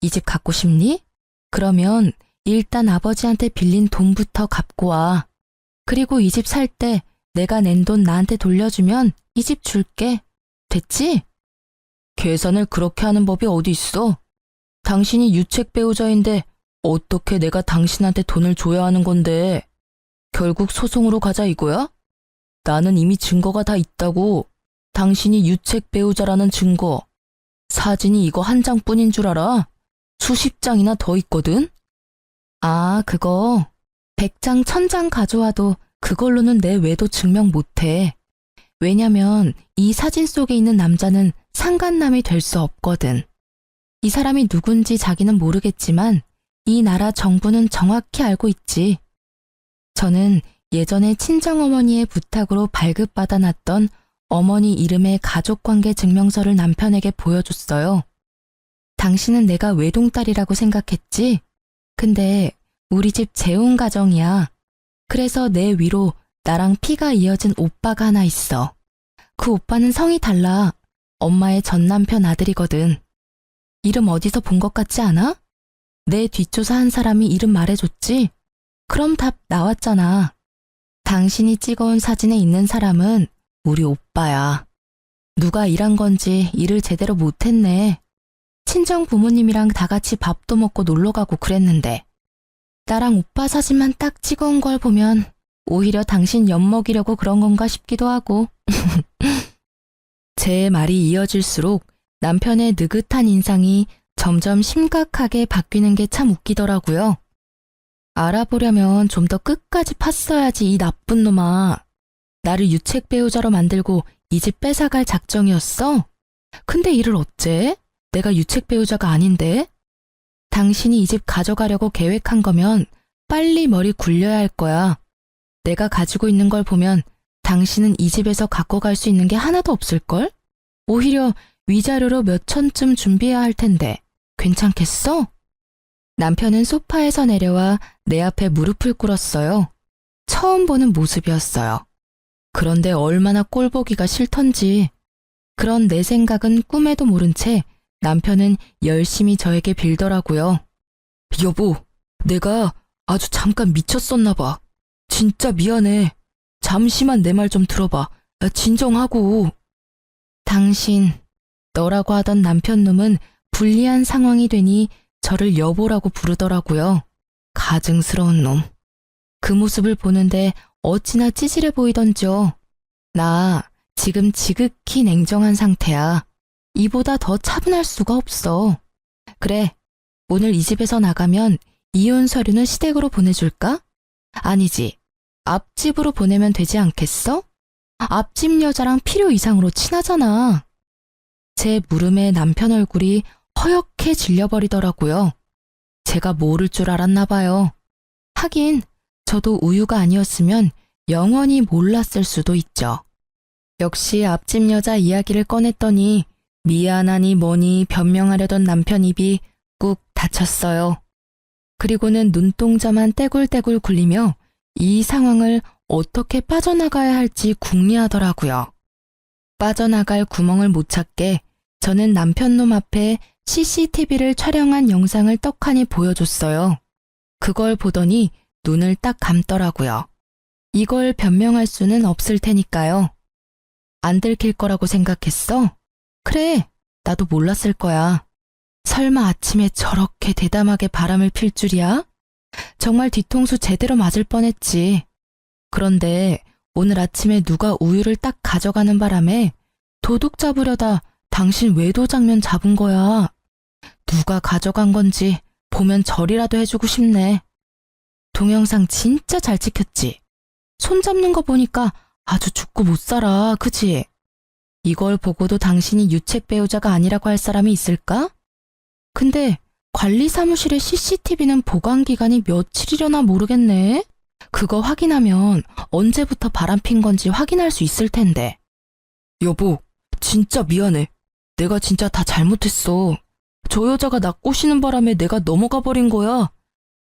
이 집 갖고 싶니? 그러면 일단 아버지한테 빌린 돈부터 갚고 와. 그리고 이 집 살 때 내가 낸 돈 나한테 돌려주면 이 집 줄게. 됐지? 계산을 그렇게 하는 법이 어디 있어? 당신이 유책 배우자인데 어떻게 내가 당신한테 돈을 줘야 하는 건데. 결국 소송으로 가자 이거야? 나는 이미 증거가 다 있다고. 당신이 유책 배우자라는 증거. 사진이 이거 한 장뿐인 줄 알아? 수십 장이나 더 있거든? 아, 그거 100장 1000장 가져와도 그걸로는 내 외도 증명 못해. 왜냐면 이 사진 속에 있는 남자는 상간남이 될 수 없거든. 이 사람이 누군지 자기는 모르겠지만 이 나라 정부는 정확히 알고 있지. 저는 예전에 친정어머니의 부탁으로 발급받아 놨던 어머니 이름의 가족관계 증명서를 남편에게 보여줬어요. 당신은 내가 외동딸이라고 생각했지? 근데 우리 집 재혼 가정이야. 그래서 내 위로 나랑 피가 이어진 오빠가 하나 있어. 그 오빠는 성이 달라. 엄마의 전 남편 아들이거든. 이름 어디서 본 것 같지 않아? 내 뒷조사한 사람이 이름 말해줬지? 그럼 답 나왔잖아. 당신이 찍어온 사진에 있는 사람은 우리 오빠야. 누가 일한 건지 일을 제대로 못했네. 친정 부모님이랑 다 같이 밥도 먹고 놀러 가고 그랬는데. 나랑 오빠 사진만 딱 찍어온 걸 보면 오히려 당신 엿먹이려고 그런 건가 싶기도 하고. 제 말이 이어질수록 남편의 느긋한 인상이 점점 심각하게 바뀌는 게 참 웃기더라고요. 알아보려면 좀 더 끝까지 팠어야지 이 나쁜 놈아. 나를 유책 배우자로 만들고 이 집 뺏어갈 작정이었어? 근데 이를 어째? 내가 유책 배우자가 아닌데? 당신이 이 집 가져가려고 계획한 거면 빨리 머리 굴려야 할 거야. 내가 가지고 있는 걸 보면 당신은 이 집에서 갖고 갈 수 있는 게 하나도 없을걸? 오히려 위자료로 몇 천쯤 준비해야 할 텐데 괜찮겠어? 남편은 소파에서 내려와 내 앞에 무릎을 꿇었어요. 처음 보는 모습이었어요. 그런데 얼마나 꼴보기가 싫던지. 그런 내 생각은 꿈에도 모른 채 남편은 열심히 저에게 빌더라고요. 여보, 내가 아주 잠깐 미쳤었나 봐. 진짜 미안해. 잠시만 내 말 좀 들어봐. 진정하고. 당신, 너라고 하던 남편놈은 불리한 상황이 되니 저를 여보라고 부르더라고요. 가증스러운 놈. 그 모습을 보는데 어찌나 찌질해 보이던지요. 나 지금 지극히 냉정한 상태야. 이보다 더 차분할 수가 없어. 그래, 오늘 이 집에서 나가면 이혼 서류는 시댁으로 보내줄까? 아니지, 앞집으로 보내면 되지 않겠어? 앞집 여자랑 필요 이상으로 친하잖아. 제 물음에 남편 얼굴이 허옇게 질려버리더라고요. 제가 모를 줄 알았나 봐요. 하긴 저도 우유가 아니었으면 영원히 몰랐을 수도 있죠. 역시 앞집 여자 이야기를 꺼냈더니 미안하니 뭐니 변명하려던 남편 입이 꾹 닫혔어요. 그리고는 눈동자만 떼굴떼굴 굴리며 이 상황을 어떻게 빠져나가야 할지 궁리하더라고요. 빠져나갈 구멍을 못 찾게 저는 남편 놈 앞에 CCTV를 촬영한 영상을 떡하니 보여줬어요. 그걸 보더니 눈을 딱 감더라고요. 이걸 변명할 수는 없을 테니까요. 안 들킬 거라고 생각했어? 그래, 나도 몰랐을 거야. 설마 아침에 저렇게 대담하게 바람을 필 줄이야? 정말 뒤통수 제대로 맞을 뻔했지. 그런데 오늘 아침에 누가 우유를 딱 가져가는 바람에 도둑 잡으려다 당신 외도 장면 잡은 거야. 누가 가져간 건지 보면 절이라도 해주고 싶네. 동영상 진짜 잘 찍혔지? 손 잡는 거 보니까 아주 죽고 못 살아, 그지? 이걸 보고도 당신이 유책 배우자가 아니라고 할 사람이 있을까? 근데 관리 사무실의 CCTV는 보관 기간이 며칠이려나 모르겠네. 그거 확인하면 언제부터 바람핀 건지 확인할 수 있을 텐데. 여보, 진짜 미안해. 내가 진짜 다 잘못했어. 저 여자가 나 꼬시는 바람에 내가 넘어가 버린 거야.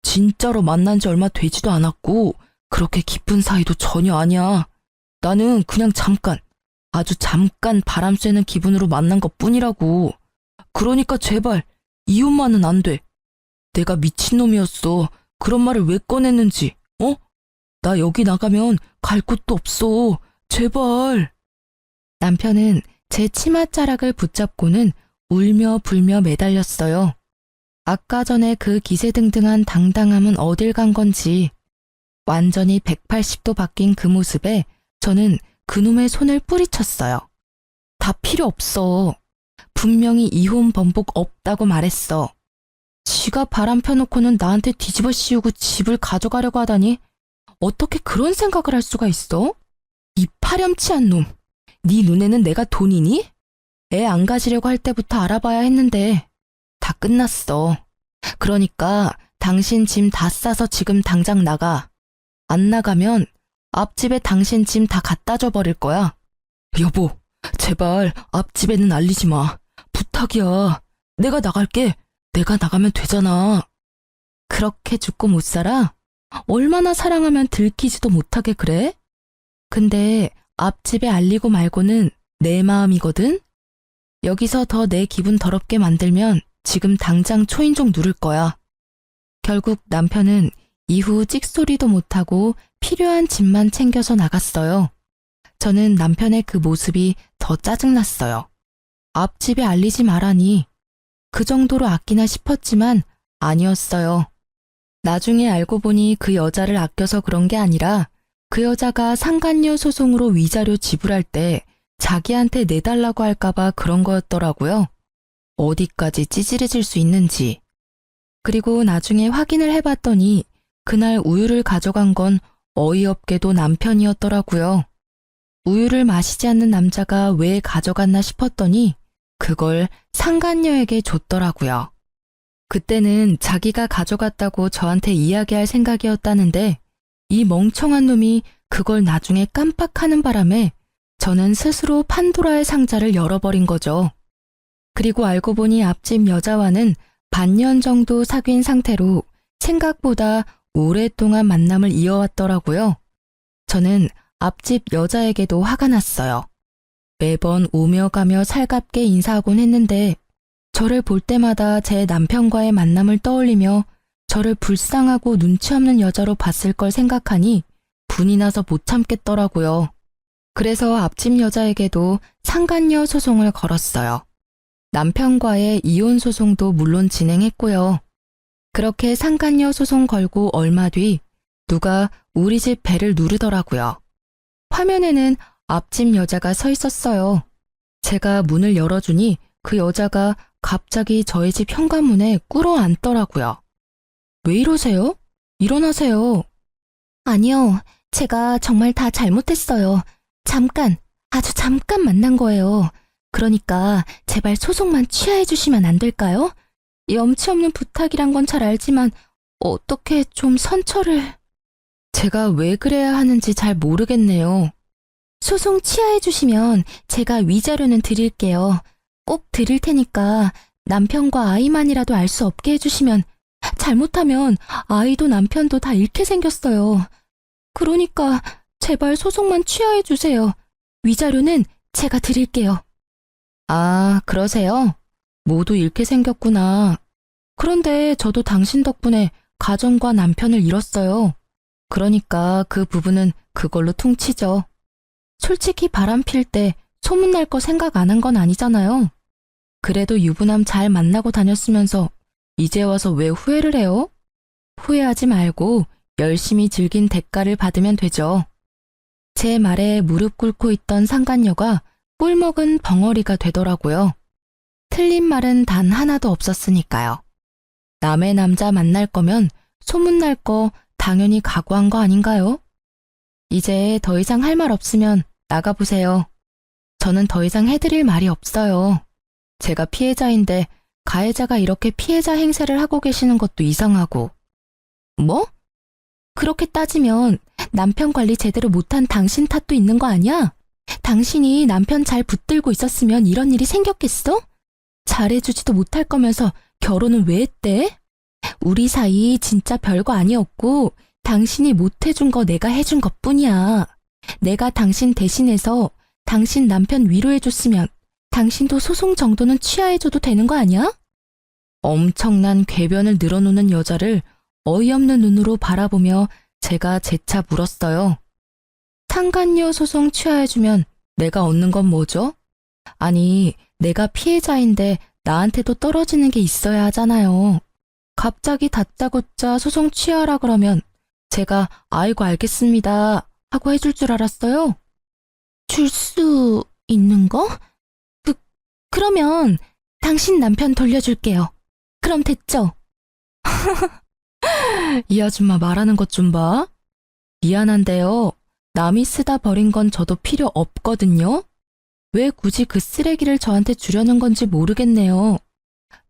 진짜로 만난 지 얼마 되지도 않았고 그렇게 깊은 사이도 전혀 아니야. 나는 그냥 잠깐, 아주 잠깐 바람 쐬는 기분으로 만난 것 뿐이라고. 그러니까 제발 이혼만은 안 돼. 내가 미친놈이었어. 그런 말을 왜 꺼냈는지, 어? 나 여기 나가면 갈 곳도 없어. 제발. 남편은 제 치맛자락을 붙잡고는 울며 불며 매달렸어요. 아까 전에 그 기세등등한 당당함은 어딜 간 건지. 완전히 180도 바뀐 그 모습에 저는 그놈의 손을 뿌리쳤어요. 다 필요 없어. 분명히 이혼 번복 없다고 말했어. 지가 바람 펴놓고는 나한테 뒤집어 씌우고 집을 가져가려고 하다니 어떻게 그런 생각을 할 수가 있어? 이 파렴치한 놈. 네 눈에는 내가 돈이니? 애 안 가지려고 할 때부터 알아봐야 했는데 다 끝났어. 그러니까 당신 짐 다 싸서 지금 당장 나가. 안 나가면 앞집에 당신 짐 다 갖다 줘 버릴 거야. 여보, 제발 앞집에는 알리지 마. 부탁이야. 내가 나갈게. 내가 나가면 되잖아. 그렇게 죽고 못 살아? 얼마나 사랑하면 들키지도 못하게 그래? 근데 앞집에 알리고 말고는 내 마음이거든? 여기서 더 내 기분 더럽게 만들면 지금 당장 초인종 누를 거야. 결국 남편은 이후 찍소리도 못하고 필요한 짐만 챙겨서 나갔어요. 저는 남편의 그 모습이 더 짜증났어요. 앞집에 알리지 말라니. 그 정도로 아끼나 싶었지만 아니었어요. 나중에 알고 보니 그 여자를 아껴서 그런 게 아니라 그 여자가 상간녀 소송으로 위자료 지불할 때 자기한테 내달라고 할까봐 그런 거였더라고요. 어디까지 찌질해질 수 있는지. 그리고 나중에 확인을 해봤더니 그날 우유를 가져간 건 어이없게도 남편이었더라고요. 우유를 마시지 않는 남자가 왜 가져갔나 싶었더니 그걸 상간녀에게 줬더라고요. 그때는 자기가 가져갔다고 저한테 이야기할 생각이었다는데 이 멍청한 놈이 그걸 나중에 깜빡하는 바람에 저는 스스로 판도라의 상자를 열어버린 거죠. 그리고 알고 보니 앞집 여자와는 반년 정도 사귄 상태로 생각보다 오랫동안 만남을 이어왔더라고요. 저는 앞집 여자에게도 화가 났어요. 매번 오며 가며 살갑게 인사하곤 했는데 저를 볼 때마다 제 남편과의 만남을 떠올리며 저를 불쌍하고 눈치 없는 여자로 봤을 걸 생각하니 분이 나서 못 참겠더라고요. 그래서 앞집 여자에게도 상간녀 소송을 걸었어요. 남편과의 이혼 소송도 물론 진행했고요. 그렇게 상간녀 소송 걸고 얼마 뒤 누가 우리 집 배를 누르더라고요. 화면에는 앞집 여자가 서 있었어요. 제가 문을 열어주니 그 여자가 갑자기 저희 집 현관문에 꿇어 앉더라고요. 왜 이러세요? 일어나세요. 아니요, 제가 정말 다 잘못했어요. 잠깐, 아주 잠깐 만난 거예요. 그러니까 제발 소송만 취하해 주시면 안 될까요? 염치 없는 부탁이란 건 잘 알지만 어떻게 좀 선처를... 제가 왜 그래야 하는지 잘 모르겠네요. 소송 취하해 주시면 제가 위자료는 드릴게요. 꼭 드릴 테니까 남편과 아이만이라도 알 수 없게 해주시면, 잘못하면 아이도 남편도 다 잃게 생겼어요. 그러니까 제발 소송만 취하해 주세요. 위자료는 제가 드릴게요. 아, 그러세요? 모두 잃게 생겼구나. 그런데 저도 당신 덕분에 가정과 남편을 잃었어요. 그러니까 그 부분은 그걸로 퉁치죠. 솔직히 바람 필 때 소문날 거 생각 안 한 건 아니잖아요. 그래도 유부남 잘 만나고 다녔으면서 이제 와서 왜 후회를 해요? 후회하지 말고 열심히 즐긴 대가를 받으면 되죠. 제 말에 무릎 꿇고 있던 상간녀가 꿀먹은 벙어리가 되더라고요. 틀린 말은 단 하나도 없었으니까요. 남의 남자 만날 거면 소문날 거 당연히 각오한 거 아닌가요? 이제 더 이상 할 말 없으면 나가보세요. 저는 더 이상 해드릴 말이 없어요. 제가 피해자인데 가해자가 이렇게 피해자 행세를 하고 계시는 것도 이상하고. 뭐? 그렇게 따지면 남편 관리 제대로 못한 당신 탓도 있는 거 아니야? 당신이 남편 잘 붙들고 있었으면 이런 일이 생겼겠어? 잘해주지도 못할 거면서 결혼은 왜 했대? 우리 사이 진짜 별거 아니었고 당신이 못해준 거 내가 해준 것뿐이야. 내가 당신 대신해서 당신 남편 위로해줬으면 당신도 소송 정도는 취하해줘도 되는 거 아니야? 엄청난 궤변을 늘어놓는 여자를 어이없는 눈으로 바라보며 제가 재차 물었어요. 상간녀 소송 취하해주면 내가 얻는 건 뭐죠? 아니, 내가 피해자인데 나한테도 떨어지는 게 있어야 하잖아요. 갑자기 다짜고짜 소송 취하라 그러면 제가 아이고 알겠습니다 하고 해줄 줄 알았어요. 줄 수 있는 거? 그러면 당신 남편 돌려줄게요. 그럼 됐죠? 이 아줌마 말하는 것 좀 봐. 미안한데요. 남이 쓰다 버린 건 저도 필요 없거든요. 왜 굳이 그 쓰레기를 저한테 주려는 건지 모르겠네요.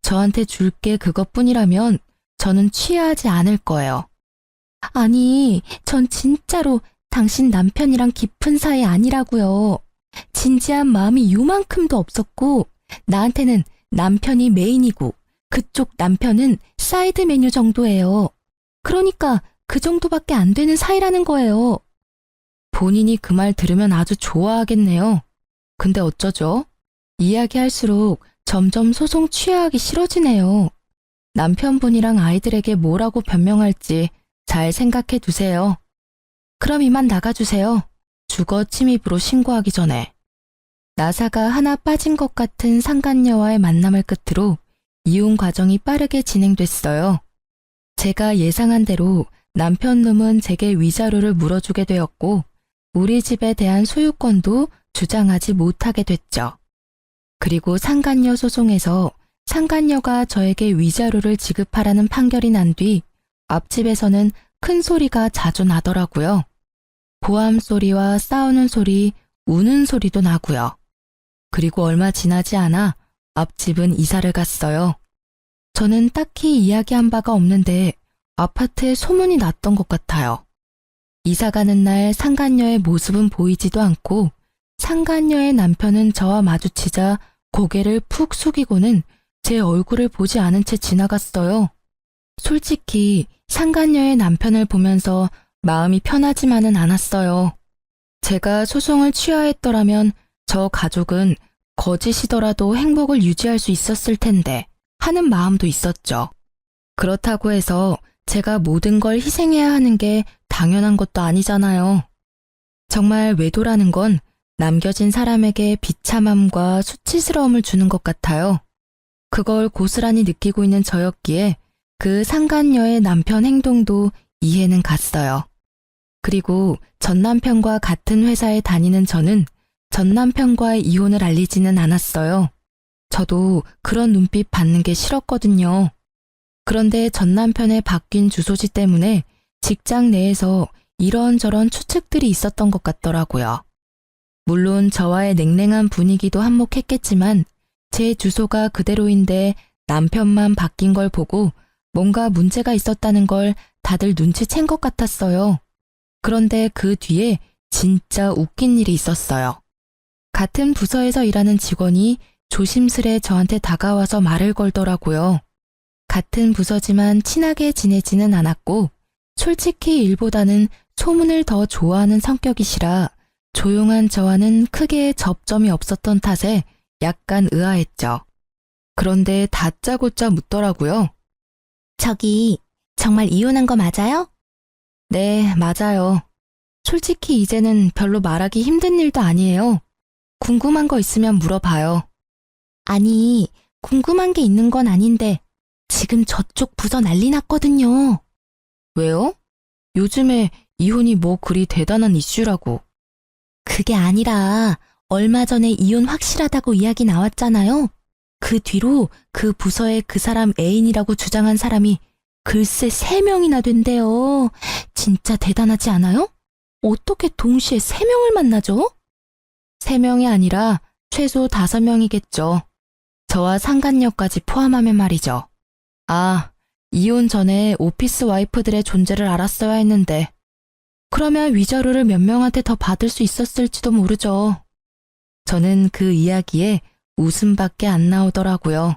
저한테 줄 게 그것뿐이라면 저는 취하지 않을 거예요. 아니, 전 진짜로 당신 남편이랑 깊은 사이 아니라고요. 진지한 마음이 요만큼도 없었고 나한테는 남편이 메인이고 그쪽 남편은 사이드 메뉴 정도예요. 그러니까 그 정도밖에 안 되는 사이라는 거예요. 본인이 그 말 들으면 아주 좋아하겠네요. 근데 어쩌죠? 이야기할수록 점점 소송 취하하기 싫어지네요. 남편분이랑 아이들에게 뭐라고 변명할지 잘 생각해 두세요. 그럼 이만 나가주세요. 주거 침입으로 신고하기 전에. 나사가 하나 빠진 것 같은 상간녀와의 만남을 끝으로 이혼 과정이 빠르게 진행됐어요. 제가 예상한 대로 남편 놈은 제게 위자료를 물어주게 되었고 우리 집에 대한 소유권도 주장하지 못하게 됐죠. 그리고 상간녀 소송에서 상간녀가 저에게 위자료를 지급하라는 판결이 난 뒤 앞집에서는 큰 소리가 자주 나더라고요. 고함 소리와 싸우는 소리, 우는 소리도 나고요. 그리고 얼마 지나지 않아 앞집은 이사를 갔어요. 저는 딱히 이야기한 바가 없는데 아파트에 소문이 났던 것 같아요. 이사 가는 날 상간녀의 모습은 보이지도 않고 상간녀의 남편은 저와 마주치자 고개를 푹 숙이고는 제 얼굴을 보지 않은 채 지나갔어요. 솔직히 상간녀의 남편을 보면서 마음이 편하지만은 않았어요. 제가 소송을 취하했더라면 저 가족은 거짓이더라도 행복을 유지할 수 있었을 텐데 하는 마음도 있었죠. 그렇다고 해서 제가 모든 걸 희생해야 하는 게 당연한 것도 아니잖아요. 정말 외도라는 건 남겨진 사람에게 비참함과 수치스러움을 주는 것 같아요. 그걸 고스란히 느끼고 있는 저였기에 그 상간녀의 남편 행동도 이해는 갔어요. 그리고 전 남편과 같은 회사에 다니는 저는 전 남편과의 이혼을 알리지는 않았어요. 저도 그런 눈빛 받는 게 싫었거든요. 그런데 전 남편의 바뀐 주소지 때문에 직장 내에서 이런저런 추측들이 있었던 것 같더라고요. 물론 저와의 냉랭한 분위기도 한몫했겠지만 제 주소가 그대로인데 남편만 바뀐 걸 보고 뭔가 문제가 있었다는 걸 다들 눈치챈 것 같았어요. 그런데 그 뒤에 진짜 웃긴 일이 있었어요. 같은 부서에서 일하는 직원이 조심스레 저한테 다가와서 말을 걸더라고요. 같은 부서지만 친하게 지내지는 않았고 솔직히 일보다는 소문을 더 좋아하는 성격이시라 조용한 저와는 크게 접점이 없었던 탓에 약간 의아했죠. 그런데 다짜고짜 묻더라고요. 저기, 정말 이혼한 거 맞아요? 네, 맞아요. 솔직히 이제는 별로 말하기 힘든 일도 아니에요. 궁금한 거 있으면 물어봐요. 아니, 궁금한 게 있는 건 아닌데, 지금 저쪽 부서 난리 났거든요. 왜요? 요즘에 이혼이 뭐 그리 대단한 이슈라고. 그게 아니라, 얼마 전에 이혼 확실하다고 이야기 나왔잖아요. 그 뒤로 그 부서에 그 사람 애인이라고 주장한 사람이 글쎄 3명이나 된대요. 진짜 대단하지 않아요? 어떻게 동시에 3명을 만나죠? 3명이 아니라 최소 5명이겠죠. 저와 상간녀까지 포함하면 말이죠. 아, 이혼 전에 오피스 와이프들의 존재를 알았어야 했는데. 그러면 위자료를 몇 명한테 더 받을 수 있었을지도 모르죠. 저는 그 이야기에 웃음밖에 안 나오더라고요.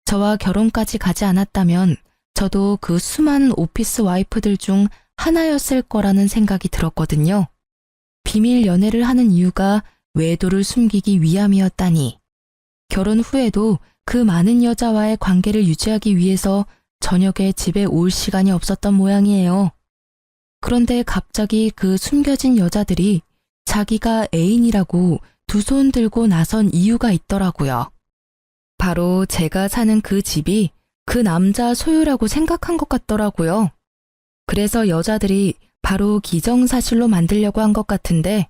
저와 결혼까지 가지 않았다면 저도 그 수많은 오피스 와이프들 중 하나였을 거라는 생각이 들었거든요. 비밀 연애를 하는 이유가 외도를 숨기기 위함이었다니. 결혼 후에도 그 많은 여자와의 관계를 유지하기 위해서 저녁에 집에 올 시간이 없었던 모양이에요. 그런데 갑자기 그 숨겨진 여자들이 자기가 애인이라고 두 손 들고 나선 이유가 있더라고요. 바로 제가 사는 그 집이 그 남자 소유라고 생각한 것 같더라고요. 그래서 여자들이 바로 기정사실로 만들려고 한 것 같은데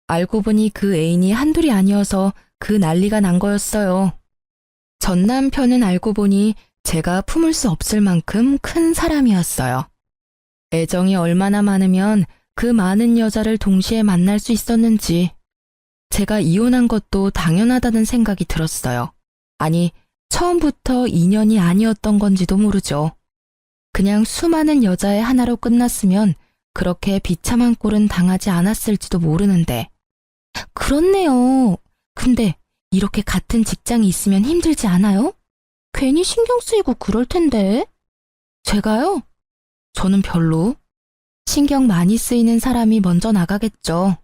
알고 보니 그 애인이 한둘이 아니어서 그 난리가 난 거였어요. 전 남편은 알고 보니 제가 품을 수 없을 만큼 큰 사람이었어요. 애정이 얼마나 많으면 그 많은 여자를 동시에 만날 수 있었는지 제가 이혼한 것도 당연하다는 생각이 들었어요. 아니, 처음부터 인연이 아니었던 건지도 모르죠. 그냥 수많은 여자의 하나로 끝났으면 그렇게 비참한 꼴은 당하지 않았을지도 모르는데. 그렇네요. 근데 이렇게 같은 직장이 있으면 힘들지 않아요? 괜히 신경 쓰이고 그럴 텐데. 제가요? 저는 별로. 신경 많이 쓰이는 사람이 먼저 나가겠죠.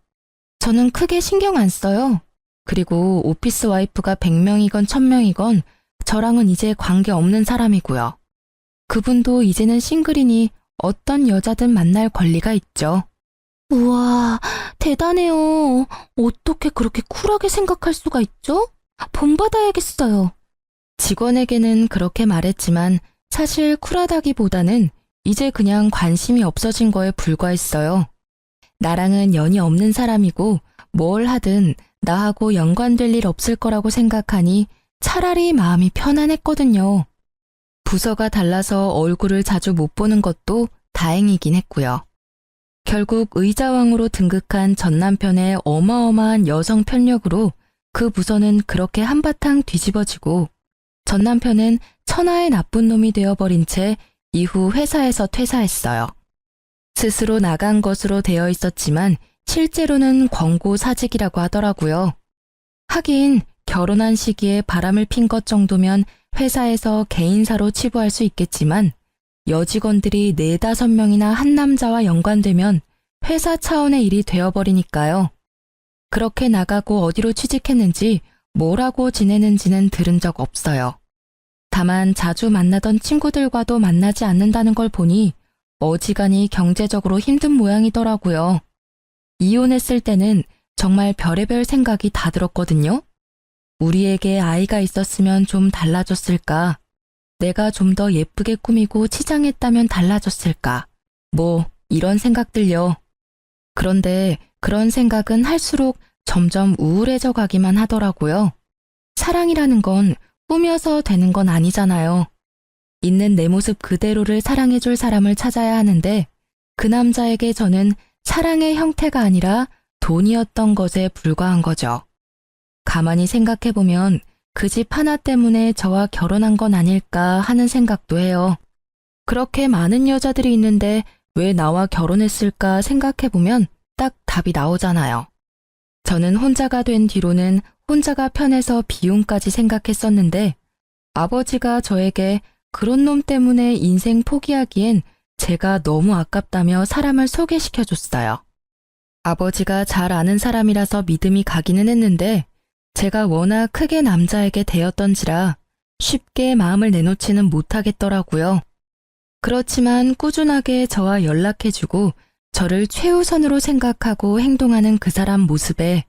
저는 크게 신경 안 써요. 그리고 오피스 와이프가 100명이건 1000명이건 저랑은 이제 관계 없는 사람이고요. 그분도 이제는 싱글이니 어떤 여자든 만날 권리가 있죠. 우와, 대단해요. 어떻게 그렇게 쿨하게 생각할 수가 있죠? 본받아야겠어요. 직원에게는 그렇게 말했지만 사실 쿨하다기보다는 이제 그냥 관심이 없어진 거에 불과했어요. 나랑은 연이 없는 사람이고 뭘 하든 나하고 연관될 일 없을 거라고 생각하니 차라리 마음이 편안했거든요. 부서가 달라서 얼굴을 자주 못 보는 것도 다행이긴 했고요. 결국 의자왕으로 등극한 전 남편의 어마어마한 여성 편력으로 그 부서는 그렇게 한바탕 뒤집어지고 전 남편은 천하의 나쁜 놈이 되어버린 채 이후 회사에서 퇴사했어요. 스스로 나간 것으로 되어 있었지만 실제로는 권고 사직이라고 하더라고요. 하긴 결혼한 시기에 바람을 핀 것 정도면 회사에서 개인사로 치부할 수 있겠지만 여직원들이 4~5명이나 한 남자와 연관되면 회사 차원의 일이 되어버리니까요. 그렇게 나가고 어디로 취직했는지 뭐라고 지내는지는 들은 적 없어요. 다만 자주 만나던 친구들과도 만나지 않는다는 걸 보니 어지간히 경제적으로 힘든 모양이더라고요. 이혼했을 때는 정말 별의별 생각이 다 들었거든요. 우리에게 아이가 있었으면 좀 달라졌을까? 내가 좀 더 예쁘게 꾸미고 치장했다면 달라졌을까? 뭐 이런 생각들요. 그런데 그런 생각은 할수록 점점 우울해져 가기만 하더라고요. 사랑이라는 건 꾸며서 되는 건 아니잖아요. 있는 내 모습 그대로를 사랑해줄 사람을 찾아야 하는데 그 남자에게 저는 사랑의 형태가 아니라 돈이었던 것에 불과한 거죠. 가만히 생각해보면 그 집 하나 때문에 저와 결혼한 건 아닐까 하는 생각도 해요. 그렇게 많은 여자들이 있는데 왜 나와 결혼했을까 생각해보면 딱 답이 나오잖아요. 저는 혼자가 된 뒤로는 혼자가 편해서 비용까지 생각했었는데 아버지가 저에게 그런 놈 때문에 인생 포기하기엔 제가 너무 아깝다며 사람을 소개시켜줬어요. 아버지가 잘 아는 사람이라서 믿음이 가기는 했는데 제가 워낙 크게 남자에게 대었던지라 쉽게 마음을 내놓지는 못하겠더라고요. 그렇지만 꾸준하게 저와 연락해주고 저를 최우선으로 생각하고 행동하는 그 사람 모습에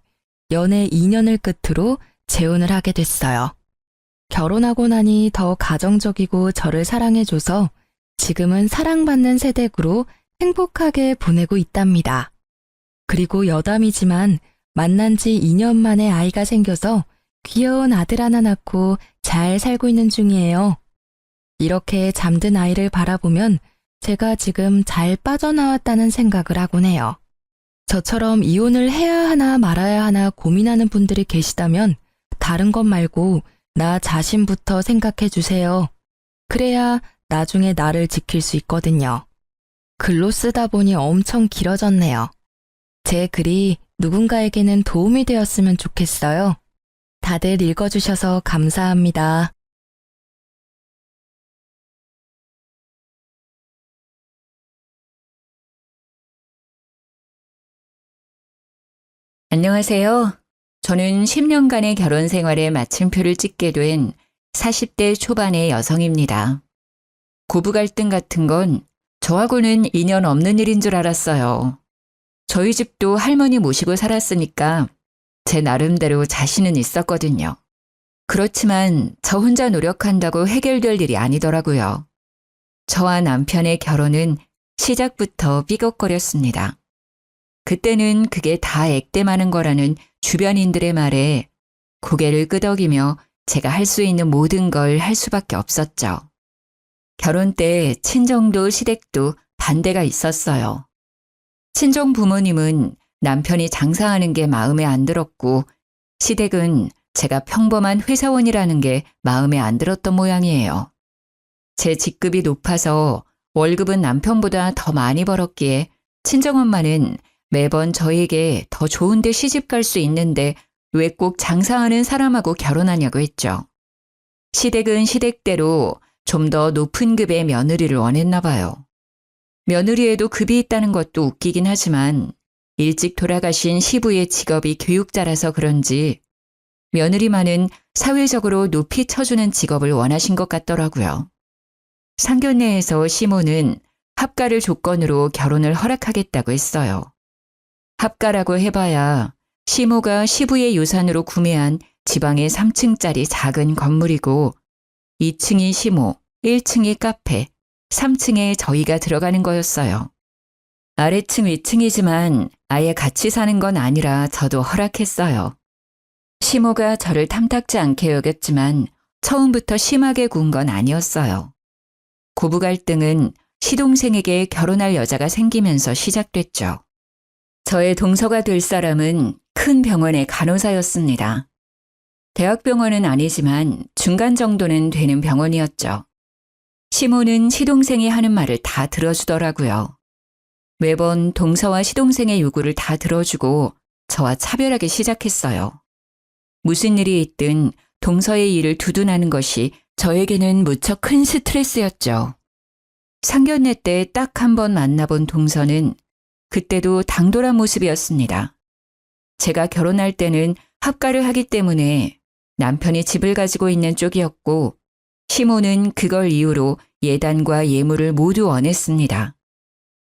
연애 2년을 끝으로 재혼을 하게 됐어요. 결혼하고 나니 더 가정적이고 저를 사랑해줘서 지금은 사랑받는 세댁으로 행복하게 보내고 있답니다. 그리고 여담이지만 만난 지 2년 만에 아이가 생겨서 귀여운 아들 하나 낳고 잘 살고 있는 중이에요. 이렇게 잠든 아이를 바라보면 제가 지금 잘 빠져나왔다는 생각을 하곤 해요. 저처럼 이혼을 해야 하나 말아야 하나 고민하는 분들이 계시다면 다른 것 말고 나 자신부터 생각해 주세요. 그래야 나중에 나를 지킬 수 있거든요. 글로 쓰다 보니 엄청 길어졌네요. 제 글이 누군가에게는 도움이 되었으면 좋겠어요. 다들 읽어주셔서 감사합니다. 안녕하세요. 저는 10년간의 결혼 생활에 마침표를 찍게 된 40대 초반의 여성입니다. 고부 갈등 같은 건 저하고는 인연 없는 일인 줄 알았어요. 저희 집도 할머니 모시고 살았으니까 제 나름대로 자신은 있었거든요. 그렇지만 저 혼자 노력한다고 해결될 일이 아니더라고요. 저와 남편의 결혼은 시작부터 삐걱거렸습니다. 그때는 그게 다 액땜하는 거라는 주변인들의 말에 고개를 끄덕이며 제가 할 수 있는 모든 걸 할 수밖에 없었죠. 결혼 때 친정도 시댁도 반대가 있었어요. 친정 부모님은 남편이 장사하는 게 마음에 안 들었고 시댁은 제가 평범한 회사원이라는 게 마음에 안 들었던 모양이에요. 제 직급이 높아서 월급은 남편보다 더 많이 벌었기에 친정엄마는 매번 저에게 더 좋은 데 시집 갈 수 있는데 왜 꼭 장사하는 사람하고 결혼하냐고 했죠. 시댁은 시댁대로 좀 더 높은 급의 며느리를 원했나 봐요. 며느리에도 급이 있다는 것도 웃기긴 하지만 일찍 돌아가신 시부의 직업이 교육자라서 그런지 며느리만은 사회적으로 높이 쳐주는 직업을 원하신 것 같더라고요. 상견례에서 시모는 합가를 조건으로 결혼을 허락하겠다고 했어요. 합가라고 해봐야 시모가 시부의 유산으로 구매한 지방의 3층짜리 작은 건물이고 2층이 시모, 1층이 카페, 3층에 저희가 들어가는 거였어요. 아래층 위층이지만 아예 같이 사는 건 아니라 저도 허락했어요. 시모가 저를 탐탁지 않게 여겼지만 처음부터 심하게 군 건 아니었어요. 고부 갈등은 시동생에게 결혼할 여자가 생기면서 시작됐죠. 저의 동서가 될 사람은 큰 병원의 간호사였습니다. 대학병원은 아니지만 중간 정도는 되는 병원이었죠. 시모는 시동생이 하는 말을 다 들어주더라고요. 매번 동서와 시동생의 요구를 다 들어주고 저와 차별하기 시작했어요. 무슨 일이 있든 동서의 일을 두둔하는 것이 저에게는 무척 큰 스트레스였죠. 상견례 때 딱 한 번 만나본 동서는 그때도 당돌한 모습이었습니다. 제가 결혼할 때는 합가를 하기 때문에 남편이 집을 가지고 있는 쪽이었고 시모는 그걸 이유로 예단과 예물을 모두 원했습니다.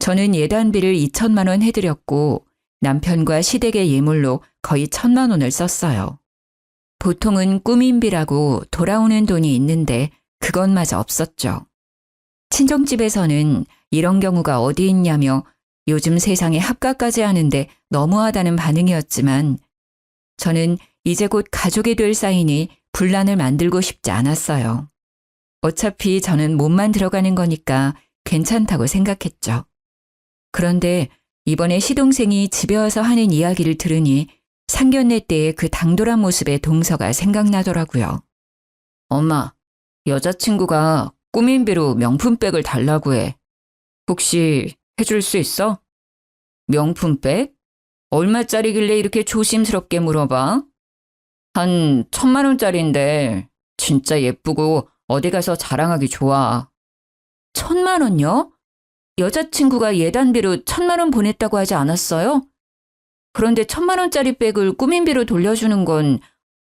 저는 예단비를 2천만 원 해드렸고 남편과 시댁의 예물로 거의 1,000만 원을 썼어요. 보통은 꾸민비라고 돌아오는 돈이 있는데 그것마저 없었죠. 친정집에서는 이런 경우가 어디 있냐며 요즘 세상에 합가까지 하는데 너무하다는 반응이었지만 저는 이제 곧 가족이 될 사이니 분란을 만들고 싶지 않았어요. 어차피 저는 몸만 들어가는 거니까 괜찮다고 생각했죠. 그런데 이번에 시동생이 집에 와서 하는 이야기를 들으니 상견례 때의 그 당돌한 모습의 동서가 생각나더라고요. 엄마, 여자친구가 꾸민비로 명품백을 달라고 해. 혹시 해줄 수 있어? 명품백? 얼마짜리길래 이렇게 조심스럽게 물어봐? 한 1,000만 원짜리인데 진짜 예쁘고 어디 가서 자랑하기 좋아. 1,000만 원요? 여자친구가 예단비로 1,000만 원 보냈다고 하지 않았어요? 그런데 1,000만 원짜리 백을 꾸민비로 돌려주는 건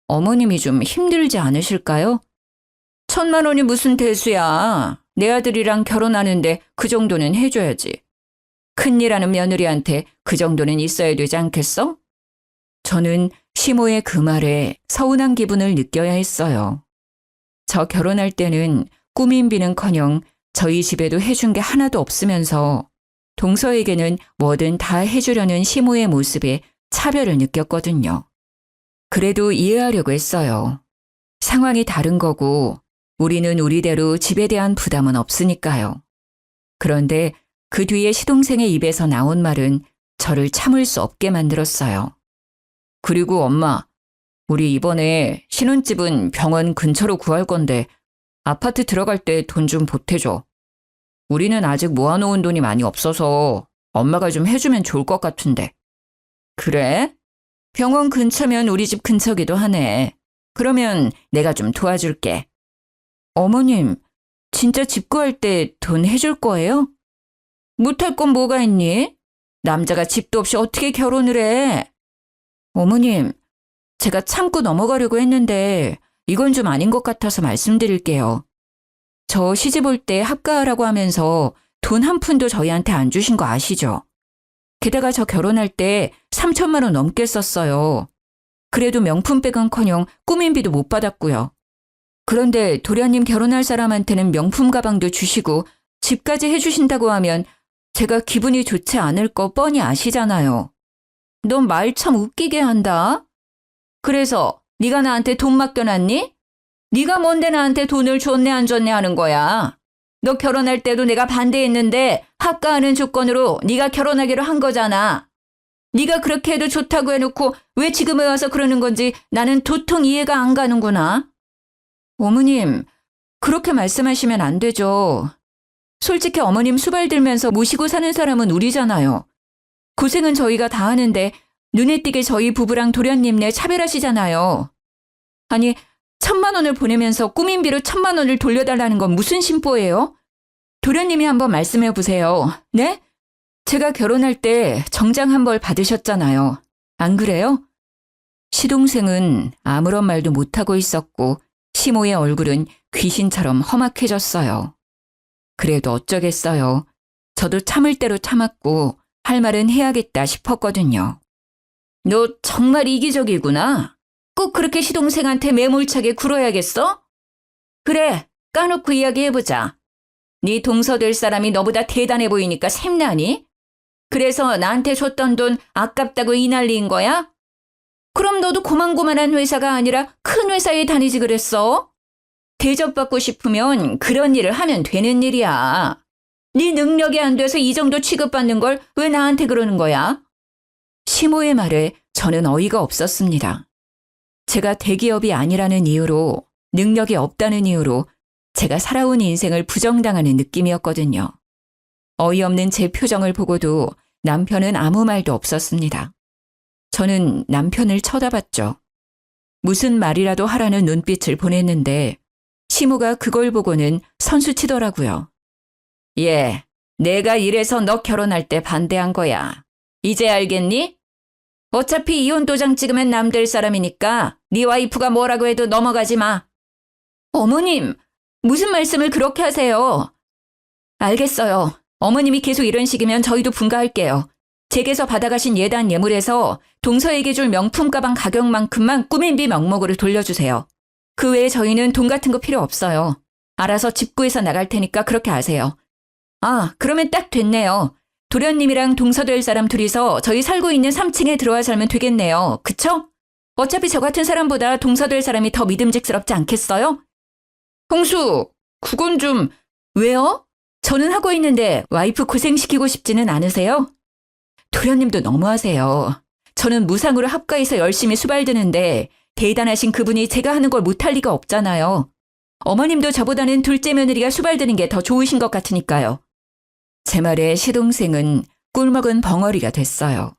어머님이 좀 힘들지 않으실까요? 1,000만 원이 무슨 대수야. 내 아들이랑 결혼하는데 그 정도는 해줘야지. 큰일하는 며느리한테 그 정도는 있어야 되지 않겠어? 저는 시모의 그 말에 서운한 기분을 느껴야 했어요. 저 결혼할 때는 꾸민비는커녕 저희 집에도 해준 게 하나도 없으면서 동서에게는 뭐든 다 해주려는 시모의 모습에 차별을 느꼈거든요. 그래도 이해하려고 했어요. 상황이 다른 거고 우리는 우리대로 집에 대한 부담은 없으니까요. 그런데 그 뒤에 시동생의 입에서 나온 말은 저를 참을 수 없게 만들었어요. 그리고 엄마, 우리 이번에 신혼집은 병원 근처로 구할 건데 아파트 들어갈 때 돈 좀 보태줘. 우리는 아직 모아놓은 돈이 많이 없어서 엄마가 좀 해주면 좋을 것 같은데. 그래? 병원 근처면 우리 집 근처기도 하네. 그러면 내가 좀 도와줄게. 어머님, 진짜 집 구할 때 돈 해줄 거예요? 못할 건 뭐가 있니? 남자가 집도 없이 어떻게 결혼을 해? 어머님, 제가 참고 넘어가려고 했는데 이건 좀 아닌 것 같아서 말씀드릴게요. 저 시집 올 때 합가하라고 하면서 돈 한 푼도 저희한테 안 주신 거 아시죠? 게다가 저 결혼할 때 3,000만 원 넘게 썼어요. 그래도 명품백은커녕 꾸민비도 못 받았고요. 그런데 도련님 결혼할 사람한테는 명품 가방도 주시고 집까지 해주신다고 하면 제가 기분이 좋지 않을 거 뻔히 아시잖아요. 넌 말 참 웃기게 한다. 그래서 네가 나한테 돈 맡겨놨니? 네가 뭔데 나한테 돈을 줬네 안 줬네 하는 거야. 너 결혼할 때도 내가 반대했는데 합가하는 조건으로 네가 결혼하기로 한 거잖아. 네가 그렇게 해도 좋다고 해놓고 왜 지금에 와서 그러는 건지 나는 도통 이해가 안 가는구나. 어머님, 그렇게 말씀하시면 안 되죠. 솔직히 어머님 수발 들면서 모시고 사는 사람은 우리잖아요. 고생은 저희가 다 하는데 눈에 띄게 저희 부부랑 도련님네 차별하시잖아요. 아니, 1,000만 원을 보내면서 꾸민비로 1,000만 원을 돌려달라는 건 무슨 심보예요? 도련님이 한번 말씀해 보세요. 네? 제가 결혼할 때 정장 한 벌 받으셨잖아요. 안 그래요? 시동생은 아무런 말도 못하고 있었고 시모의 얼굴은 귀신처럼 험악해졌어요. 그래도 어쩌겠어요. 저도 참을 대로 참았고 할 말은 해야겠다 싶었거든요. 너 정말 이기적이구나. 꼭 그렇게 시동생한테 매몰차게 굴어야겠어? 그래, 까놓고 이야기해보자. 네 동서될 사람이 너보다 대단해 보이니까 샘나니? 그래서 나한테 줬던 돈 아깝다고 이 난리인 거야? 그럼 너도 고만고만한 회사가 아니라 큰 회사에 다니지 그랬어? 대접받고 싶으면 그런 일을 하면 되는 일이야. 네 능력이 안 돼서 이 정도 취급받는 걸 왜 나한테 그러는 거야? 시모의 말에 저는 어이가 없었습니다. 제가 대기업이 아니라는 이유로, 능력이 없다는 이유로 제가 살아온 인생을 부정당하는 느낌이었거든요. 어이없는 제 표정을 보고도 남편은 아무 말도 없었습니다. 저는 남편을 쳐다봤죠. 무슨 말이라도 하라는 눈빛을 보냈는데 시모가 그걸 보고는 선수치더라고요. 예, 내가 이래서 너 결혼할 때 반대한 거야. 이제 알겠니? 어차피 이혼 도장 찍으면 남될 사람이니까 네 와이프가 뭐라고 해도 넘어가지 마. 어머님, 무슨 말씀을 그렇게 하세요? 알겠어요. 어머님이 계속 이런 식이면 저희도 분가할게요. 제게서 받아가신 예단 예물에서 동서에게 줄 명품 가방 가격만큼만 꾸민비 명목으로 돌려주세요. 그 외에 저희는 돈 같은 거 필요 없어요. 알아서 집 구해서 나갈 테니까 그렇게 아세요. 아, 그러면 딱 됐네요. 도련님이랑 동서될 사람 둘이서 저희 살고 있는 3층에 들어와 살면 되겠네요. 그쵸? 어차피 저 같은 사람보다 동서될 사람이 더 믿음직스럽지 않겠어요? 홍수, 그건 좀... 왜요? 저는 하고 있는데 와이프 고생시키고 싶지는 않으세요? 도련님도 너무하세요. 저는 무상으로 합가해서 열심히 수발드는데 대단하신 그분이 제가 하는 걸 못할 리가 없잖아요. 어머님도 저보다는 둘째 며느리가 수발드는 게 더 좋으신 것 같으니까요. 제 말에 시동생은 꿀먹은 벙어리가 됐어요.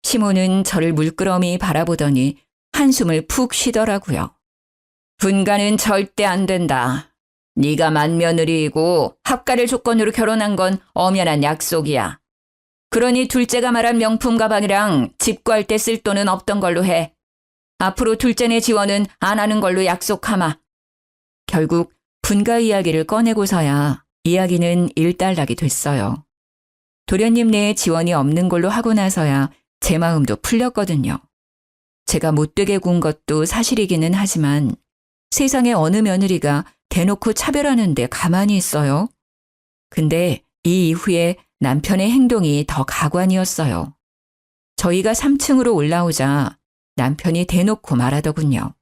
시모는 저를 물끄러미 바라보더니 한숨을 푹 쉬더라고요. 분가는 절대 안 된다. 네가 맏며느리이고 합가를 조건으로 결혼한 건 엄연한 약속이야. 그러니 둘째가 말한 명품 가방이랑 집 구할 때 쓸 돈은 없던 걸로 해. 앞으로 둘째네 지원은 안 하는 걸로 약속하마. 결국 분가 이야기를 꺼내고서야 이야기는 일단락이 됐어요. 도련님 내에 지원이 없는 걸로 하고 나서야 제 마음도 풀렸거든요. 제가 못되게 군 것도 사실이기는 하지만 세상에 어느 며느리가 대놓고 차별하는데 가만히 있어요? 근데 이 이후에 남편의 행동이 더 가관이었어요. 저희가 3층으로 올라오자 남편이 대놓고 말하더군요.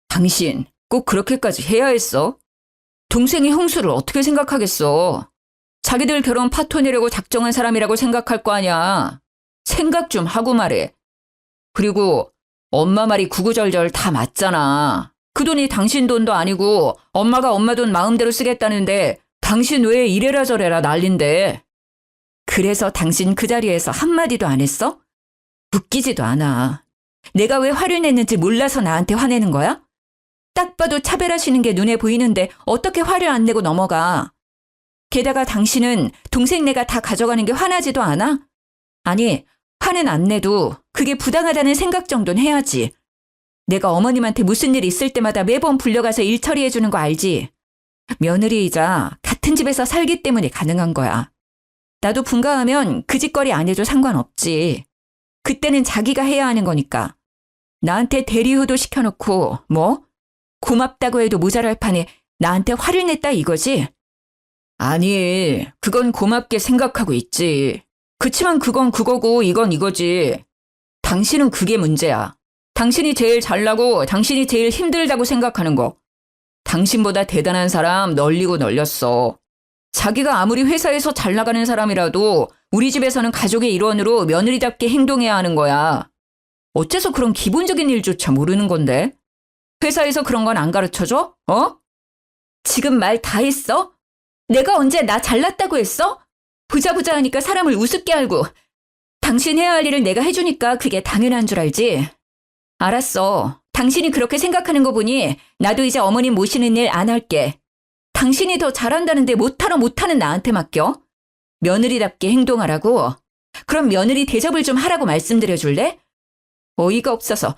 당신 꼭 그렇게까지 해야 했어? 동생이 형수를 어떻게 생각하겠어? 자기들 결혼 파토내려고 작정한 사람이라고 생각할 거 아니야. 생각 좀 하고 말해. 그리고 엄마 말이 구구절절 다 맞잖아. 그 돈이 당신 돈도 아니고 엄마가 엄마 돈 마음대로 쓰겠다는데 당신 왜 이래라 저래라 난린데. 그래서 당신 그 자리에서 한마디도 안 했어? 웃기지도 않아. 내가 왜 화를 냈는지 몰라서 나한테 화내는 거야? 딱 봐도 차별하시는 게 눈에 보이는데 어떻게 화를 안 내고 넘어가? 게다가 당신은 동생네가 다 가져가는 게 화나지도 않아? 아니, 화는 안 내도 그게 부당하다는 생각 정도는 해야지. 내가 어머님한테 무슨 일 있을 때마다 매번 불려가서 일 처리해 주는 거 알지? 며느리이자 같은 집에서 살기 때문에 가능한 거야. 나도 분가하면 그 짓거리 안 해도 상관없지. 그때는 자기가 해야 하는 거니까. 나한테 대리효도 시켜놓고 뭐? 고맙다고 해도 모자랄 판에 나한테 화를 냈다 이거지? 아니, 그건 고맙게 생각하고 있지. 그치만 그건 그거고 이건 이거지. 당신은 그게 문제야. 당신이 제일 잘나고 당신이 제일 힘들다고 생각하는 거. 당신보다 대단한 사람 널리고 널렸어. 자기가 아무리 회사에서 잘 나가는 사람이라도 우리 집에서는 가족의 일원으로 며느리답게 행동해야 하는 거야. 어째서 그런 기본적인 일조차 모르는 건데? 회사에서 그런 건 안 가르쳐줘? 어? 지금 말 다 했어? 내가 언제 나 잘났다고 했어? 부자 하니까 사람을 우습게 알고 당신 해야 할 일을 내가 해주니까 그게 당연한 줄 알지? 알았어. 당신이 그렇게 생각하는 거 보니 나도 이제 어머님 모시는 일 안 할게. 당신이 더 잘한다는데 못하는 나한테 맡겨? 며느리답게 행동하라고? 그럼 며느리 대접을 좀 하라고 말씀드려줄래? 어이가 없어서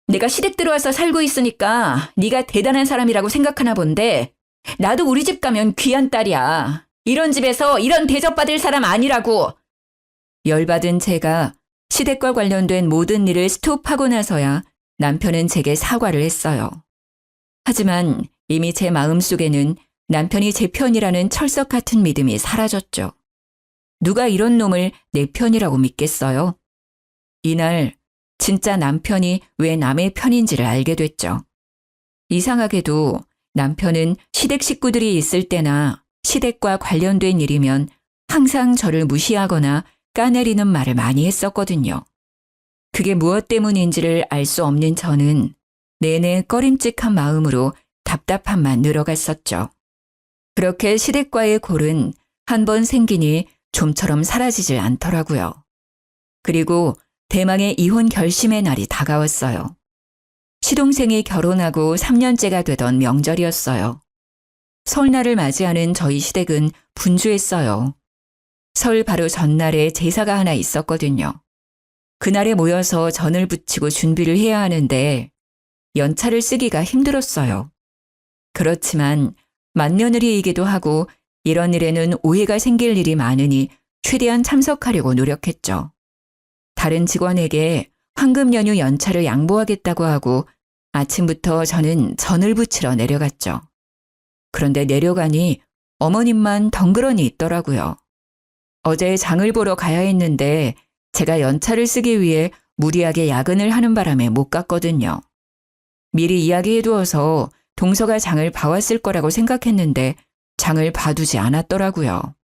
내가 시댁 들어와서 살고 있으니까 네가 대단한 사람이라고 생각하나 본데 나도 우리 집 가면 귀한 딸이야. 이런 집에서 이런 대접받을 사람 아니라고. 열받은 제가 시댁과 관련된 모든 일을 스톱하고 나서야 남편은 제게 사과를 했어요. 하지만 이미 제 마음속에는 남편이 제 편이라는 철석 같은 믿음이 사라졌죠. 누가 이런 놈을 내 편이라고 믿겠어요? 이날 진짜 남편이 왜 남의 편인지를 알게 됐죠. 이상하게도 남편은 시댁 식구들이 있을 때나 시댁과 관련된 일이면 항상 저를 무시하거나 까내리는 말을 많이 했었거든요. 그게 무엇 때문인지를 알 수 없는 저는 내내 꺼림칙한 마음으로 답답함만 늘어갔었죠. 그렇게 시댁과의 골은 한 번 생기니 좀처럼 사라지질 않더라고요. 그리고 대망의 이혼 결심의 날이 다가왔어요. 시동생이 결혼하고 3년째가 되던 명절이었어요. 설날을 맞이하는 저희 시댁은 분주했어요. 설 바로 전날에 제사가 하나 있었거든요. 그날에 모여서 전을 부치고 준비를 해야 하는데 연차를 쓰기가 힘들었어요. 그렇지만 맏며느리이기도 하고 이런 일에는 오해가 생길 일이 많으니 최대한 참석하려고 노력했죠. 다른 직원에게 황금 연휴 연차를 양보하겠다고 하고 아침부터 저는 전을 부치러 내려갔죠. 그런데 내려가니 어머님만 덩그러니 있더라고요. 어제 장을 보러 가야 했는데 제가 연차를 쓰기 위해 무리하게 야근을 하는 바람에 못 갔거든요. 미리 이야기해두어서 동서가 장을 봐왔을 거라고 생각했는데 장을 봐두지 않았더라고요.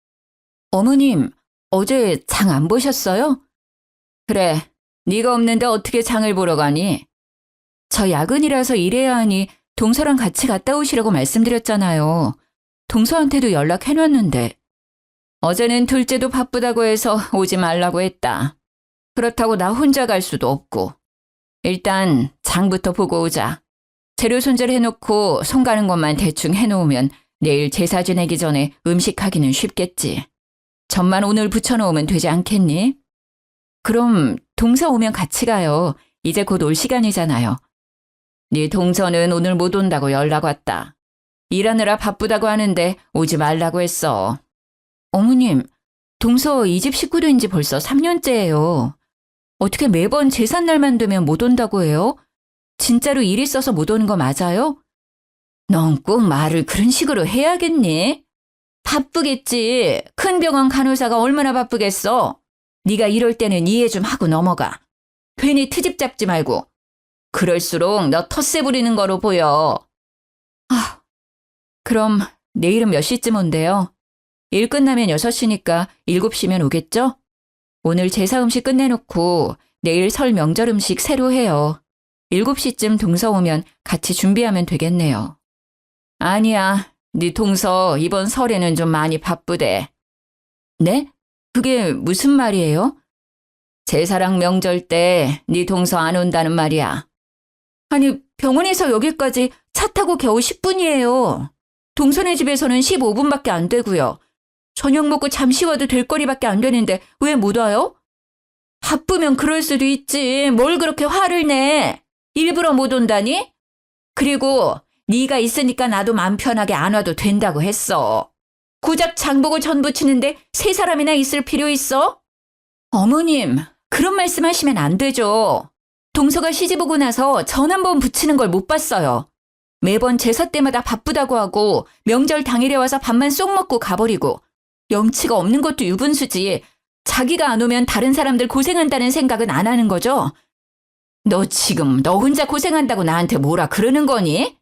어머님, 어제 장 안 보셨어요? 그래, 네가 없는데 어떻게 장을 보러 가니? 저 야근이라서 일해야 하니 동서랑 같이 갔다 오시라고 말씀드렸잖아요. 동서한테도 연락해놨는데. 어제는 둘째도 바쁘다고 해서 오지 말라고 했다. 그렇다고 나 혼자 갈 수도 없고. 일단 장부터 보고 오자. 재료 손질해놓고 손 가는 것만 대충 해놓으면 내일 제사 지내기 전에 음식하기는 쉽겠지. 전만 오늘 붙여놓으면 되지 않겠니? 그럼 동서 오면 같이 가요. 이제 곧 올 시간이잖아요. 네 동서는 오늘 못 온다고 연락 왔다. 일하느라 바쁘다고 하는데 오지 말라고 했어. 어머님, 동서 이 집 식구된 지 벌써 3년째예요. 어떻게 매번 제삿날만 되면 못 온다고 해요? 진짜로 일 있어서 못 오는 거 맞아요? 넌 꼭 말을 그런 식으로 해야겠니? 바쁘겠지. 큰 병원 간호사가 얼마나 바쁘겠어. 네가 이럴 때는 이해 좀 하고 넘어가. 괜히 트집 잡지 말고. 그럴수록 너 텃세 부리는 거로 보여. 그럼 내일은 몇 시쯤 온대요? 일 끝나면 6시니까 7시면 오겠죠? 오늘 제사 음식 끝내놓고 내일 설 명절 음식 새로 해요. 7시쯤 동서 오면 같이 준비하면 되겠네요. 아니야, 네 동서 이번 설에는 좀 많이 바쁘대. 네? 그게 무슨 말이에요? 제사랑 명절 때 네 동서 안 온다는 말이야. 아니, 병원에서 여기까지 차 타고 겨우 10분이에요. 동서네 집에서는 15분밖에 안 되고요. 저녁 먹고 잠시 와도 될 거리밖에 안 되는데 왜 못 와요? 바쁘면 그럴 수도 있지. 뭘 그렇게 화를 내. 일부러 못 온다니? 그리고 네가 있으니까 나도 맘 편하게 안 와도 된다고 했어. 고작 장보고 전 부치는데 3사람이나 있을 필요 있어? 어머님, 그런 말씀하시면 안 되죠. 동서가 시집 오고 나서 전 한 번 부치는 걸 못 봤어요. 매번 제사 때마다 바쁘다고 하고 명절 당일에 와서 밥만 쏙 먹고 가버리고 염치가 없는 것도 유분수지. 자기가 안 오면 다른 사람들 고생한다는 생각은 안 하는 거죠? 너 지금 너 혼자 고생한다고 나한테 뭐라 그러는 거니?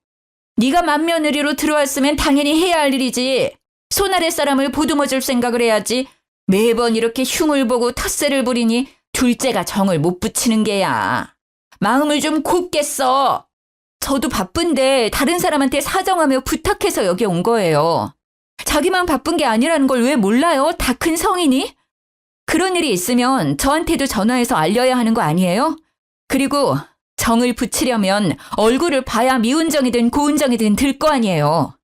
네가 맏며느리로 들어왔으면 당연히 해야 할 일이지. 손아래 사람을 보듬어줄 생각을 해야지. 매번 이렇게 흉을 보고 텃세를 부리니 둘째가 정을 못 붙이는 게야. 마음을 좀 곱게 써. 저도 바쁜데 다른 사람한테 사정하며 부탁해서 여기 온 거예요. 자기만 바쁜 게 아니라는 걸 왜 몰라요? 다 큰 성인이? 그런 일이 있으면 저한테도 전화해서 알려야 하는 거 아니에요? 그리고 정을 붙이려면 얼굴을 봐야 미운 정이든 고운 정이든 들 거 아니에요.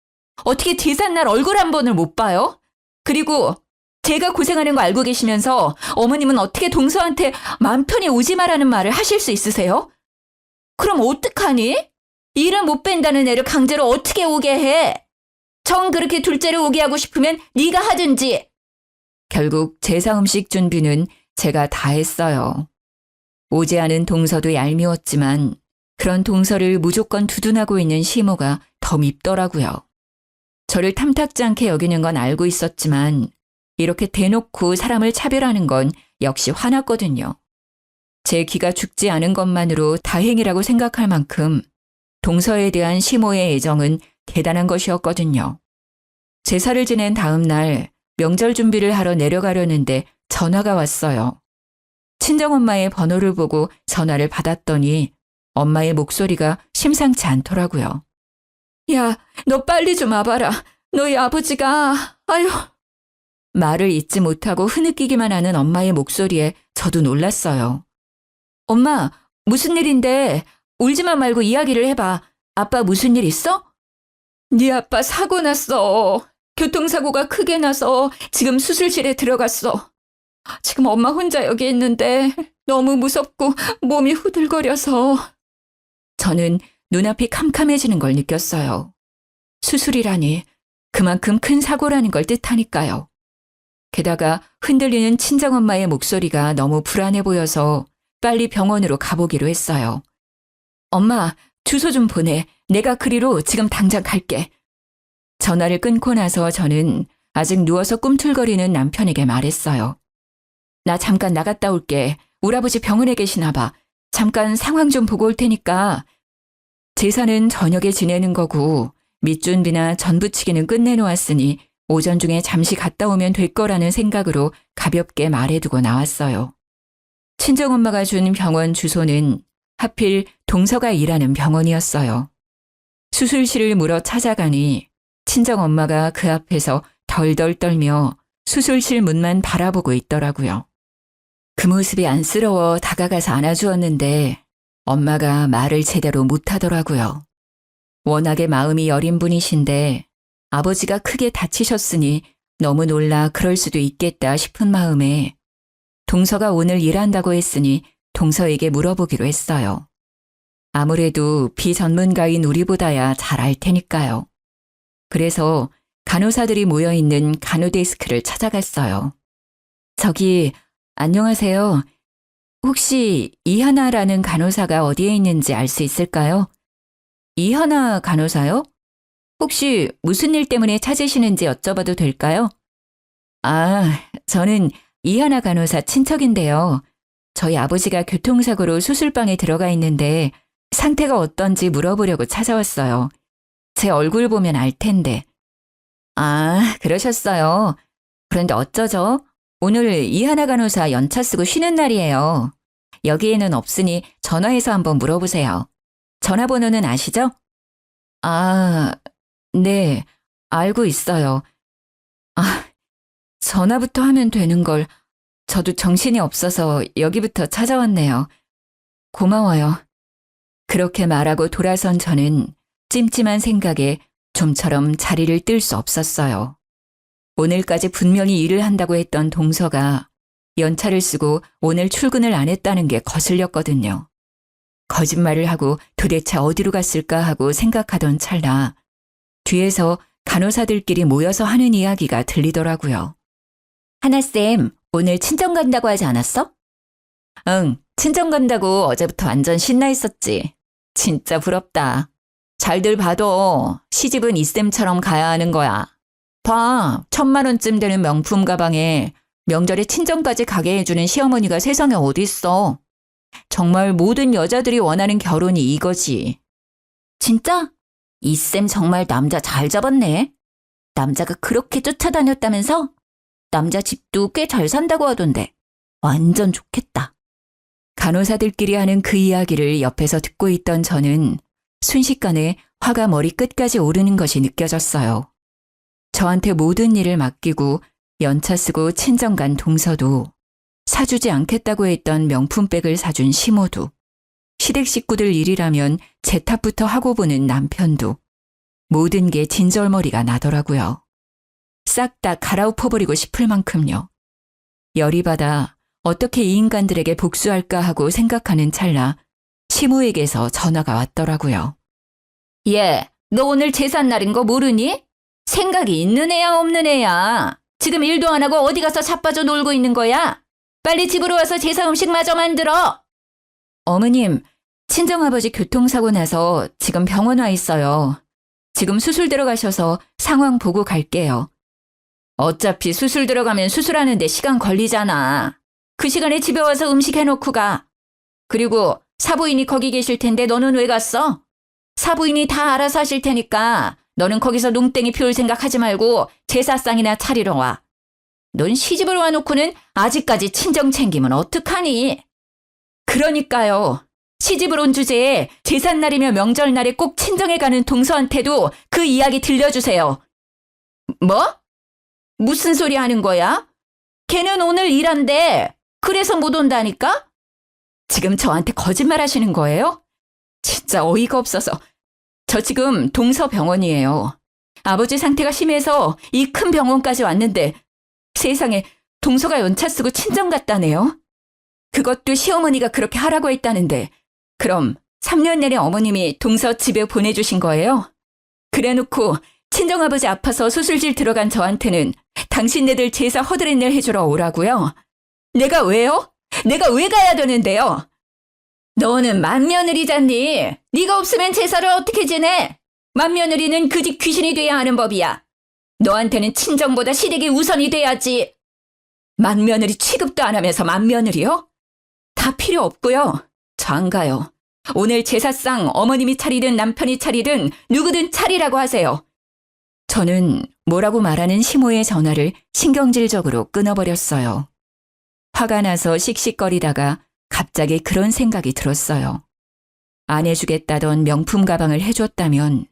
어떻게 제삿날 얼굴 한 번을 못 봐요? 그리고 제가 고생하는 거 알고 계시면서 어머님은 어떻게 동서한테 마음 편히 오지 마라는 말을 하실 수 있으세요? 그럼 어떡하니? 일을 못 뺀다는 애를 강제로 어떻게 오게 해? 정 그렇게 둘째를 오게 하고 싶으면 네가 하든지. 결국 제사 음식 준비는 제가 다 했어요. 오지 않은 동서도 얄미웠지만 그런 동서를 무조건 두둔하고 있는 시모가 더 밉더라고요. 저를 탐탁지 않게 여기는 건 알고 있었지만 이렇게 대놓고 사람을 차별하는 건 역시 화났거든요. 제 기가 죽지 않은 것만으로 다행이라고 생각할 만큼 동서에 대한 시모의 애정은 대단한 것이었거든요. 제사를 지낸 다음 날 명절 준비를 하러 내려가려는데 전화가 왔어요. 친정엄마의 번호를 보고 전화를 받았더니 엄마의 목소리가 심상치 않더라고요. 야, 너 빨리 좀 와봐라. 너희 아버지가... 아유... 말을 잇지 못하고 흐느끼기만 하는 엄마의 목소리에 저도 놀랐어요. 엄마, 무슨 일인데? 울지만 말고 이야기를 해봐. 아빠 무슨 일 있어? 네 아빠 사고 났어. 교통사고가 크게 나서 지금 수술실에 들어갔어. 지금 엄마 혼자 여기 있는데 너무 무섭고 몸이 후들거려서. 저는 눈앞이 캄캄해지는 걸 느꼈어요. 수술이라니 그만큼 큰 사고라는 걸 뜻하니까요. 게다가 흔들리는 친정엄마의 목소리가 너무 불안해 보여서 빨리 병원으로 가보기로 했어요. 엄마, 주소 좀 보내. 내가 그리로 지금 당장 갈게. 전화를 끊고 나서 저는 아직 누워서 꿈틀거리는 남편에게 말했어요. 나 잠깐 나갔다 올게. 우리 아버지 병원에 계시나 봐. 잠깐 상황 좀 보고 올 테니까. 제사는 저녁에 지내는 거고 밑준비나 전부치기는 끝내놓았으니 오전 중에 잠시 갔다 오면 될 거라는 생각으로 가볍게 말해두고 나왔어요. 친정엄마가 준 병원 주소는 하필 동서가 일하는 병원이었어요. 수술실을 물어 찾아가니 친정엄마가 그 앞에서 덜덜 떨며 수술실 문만 바라보고 있더라고요. 그 모습이 안쓰러워 다가가서 안아주었는데 엄마가 말을 제대로 못하더라고요. 워낙에 마음이 여린 분이신데 아버지가 크게 다치셨으니 너무 놀라 그럴 수도 있겠다 싶은 마음에 동서가 오늘 일한다고 했으니 동서에게 물어보기로 했어요. 아무래도 비전문가인 우리보다야 잘 알 테니까요. 그래서 간호사들이 모여있는 간호데스크를 찾아갔어요. 저기, 안녕하세요. 혹시 이하나라는 간호사가 어디에 있는지 알 수 있을까요? 이하나 간호사요? 혹시 무슨 일 때문에 찾으시는지 여쭤봐도 될까요? 저는 이하나 간호사 친척인데요. 저희 아버지가 교통사고로 수술방에 들어가 있는데 상태가 어떤지 물어보려고 찾아왔어요. 제 얼굴 보면 알 텐데. 그러셨어요. 그런데 어쩌죠? 오늘 이하나 간호사 연차 쓰고 쉬는 날이에요. 여기에는 없으니 전화해서 한번 물어보세요. 전화번호는 아시죠? 네, 알고 있어요. 전화부터 하면 되는 걸 저도 정신이 없어서 여기부터 찾아왔네요. 고마워요. 그렇게 말하고 돌아선 저는 찜찜한 생각에 좀처럼 자리를 뜰 수 없었어요. 오늘까지 분명히 일을 한다고 했던 동서가 연차를 쓰고 오늘 출근을 안 했다는 게 거슬렸거든요. 거짓말을 하고 도대체 어디로 갔을까 하고 생각하던 찰나 뒤에서 간호사들끼리 모여서 하는 이야기가 들리더라고요. 하나쌤, 오늘 친정 간다고 하지 않았어? 응, 친정 간다고 어제부터 완전 신나 있었지. 진짜 부럽다. 잘들 봐도 시집은 이쌤처럼 가야 하는 거야. 봐, 1,000만 원쯤 되는 명품 가방에 명절에 친정까지 가게 해주는 시어머니가 세상에 어딨어. 정말 모든 여자들이 원하는 결혼이 이거지. 진짜? 이쌤 정말 남자 잘 잡았네. 남자가 그렇게 쫓아다녔다면서? 남자 집도 꽤 잘 산다고 하던데. 완전 좋겠다. 간호사들끼리 하는 그 이야기를 옆에서 듣고 있던 저는 순식간에 화가 머리 끝까지 오르는 것이 느껴졌어요. 저한테 모든 일을 맡기고 연차 쓰고 친정 간 동서도 사주지 않겠다고 했던 명품백을 사준 시모도 시댁 식구들 일이라면 제 탓부터 하고 보는 남편도 모든 게 진절머리가 나더라고요. 싹 다 갈아엎어버리고 싶을 만큼요. 열이 받아 어떻게 이 인간들에게 복수할까 하고 생각하는 찰나 시모에게서 전화가 왔더라고요. 얘, 너 오늘 제삿날인 거 모르니? 생각이 있는 애야 없는 애야? 지금 일도 안 하고 어디 가서 자빠져 놀고 있는 거야? 빨리 집으로 와서 제사 음식 마저 만들어. 어머님, 친정아버지 교통사고 나서 지금 병원 와 있어요. 지금 수술 들어가셔서 상황 보고 갈게요. 어차피 수술 들어가면 수술하는데 시간 걸리잖아. 그 시간에 집에 와서 음식 해놓고 가. 그리고 사부인이 거기 계실 텐데 너는 왜 갔어? 사부인이 다 알아서 하실 테니까 너는 거기서 농땡이 피울 생각하지 말고 제사상이나 차리러 와. 넌 시집을 와놓고는 아직까지 친정 챙기면 어떡하니? 그러니까요. 시집을 온 주제에 제삿날이며 명절날에 꼭 친정에 가는 동서한테도 그 이야기 들려주세요. 뭐? 무슨 소리 하는 거야? 걔는 오늘 일한대. 그래서 못 온다니까? 지금 저한테 거짓말 하시는 거예요? 진짜 어이가 없어서. 저 지금 동서병원이에요. 아버지 상태가 심해서 이 큰 병원까지 왔는데 세상에 동서가 연차 쓰고 친정 갔다네요. 그것도 시어머니가 그렇게 하라고 했다는데 그럼 3년 내내 어머님이 동서 집에 보내주신 거예요? 그래놓고 친정아버지 아파서 수술실 들어간 저한테는 당신네들 제사 허드렛일 해주러 오라고요? 내가 왜요? 내가 왜 가야 되는데요? 너는 맏며느리잖니. 네가 없으면 제사를 어떻게 지내? 맏며느리는 그 집 귀신이 돼야 하는 법이야. 너한테는 친정보다 시댁이 우선이 돼야지. 맏며느리 취급도 안 하면서 맏며느리요? 다 필요 없고요. 저 안 가요. 오늘 제사상 어머님이 차리든 남편이 차리든 누구든 차리라고 하세요. 저는 뭐라고 말하는 시모의 전화를 신경질적으로 끊어버렸어요. 화가 나서 씩씩거리다가 갑자기 그런 생각이 들었어요. 안 해주겠다던 명품 가방을 해줬다면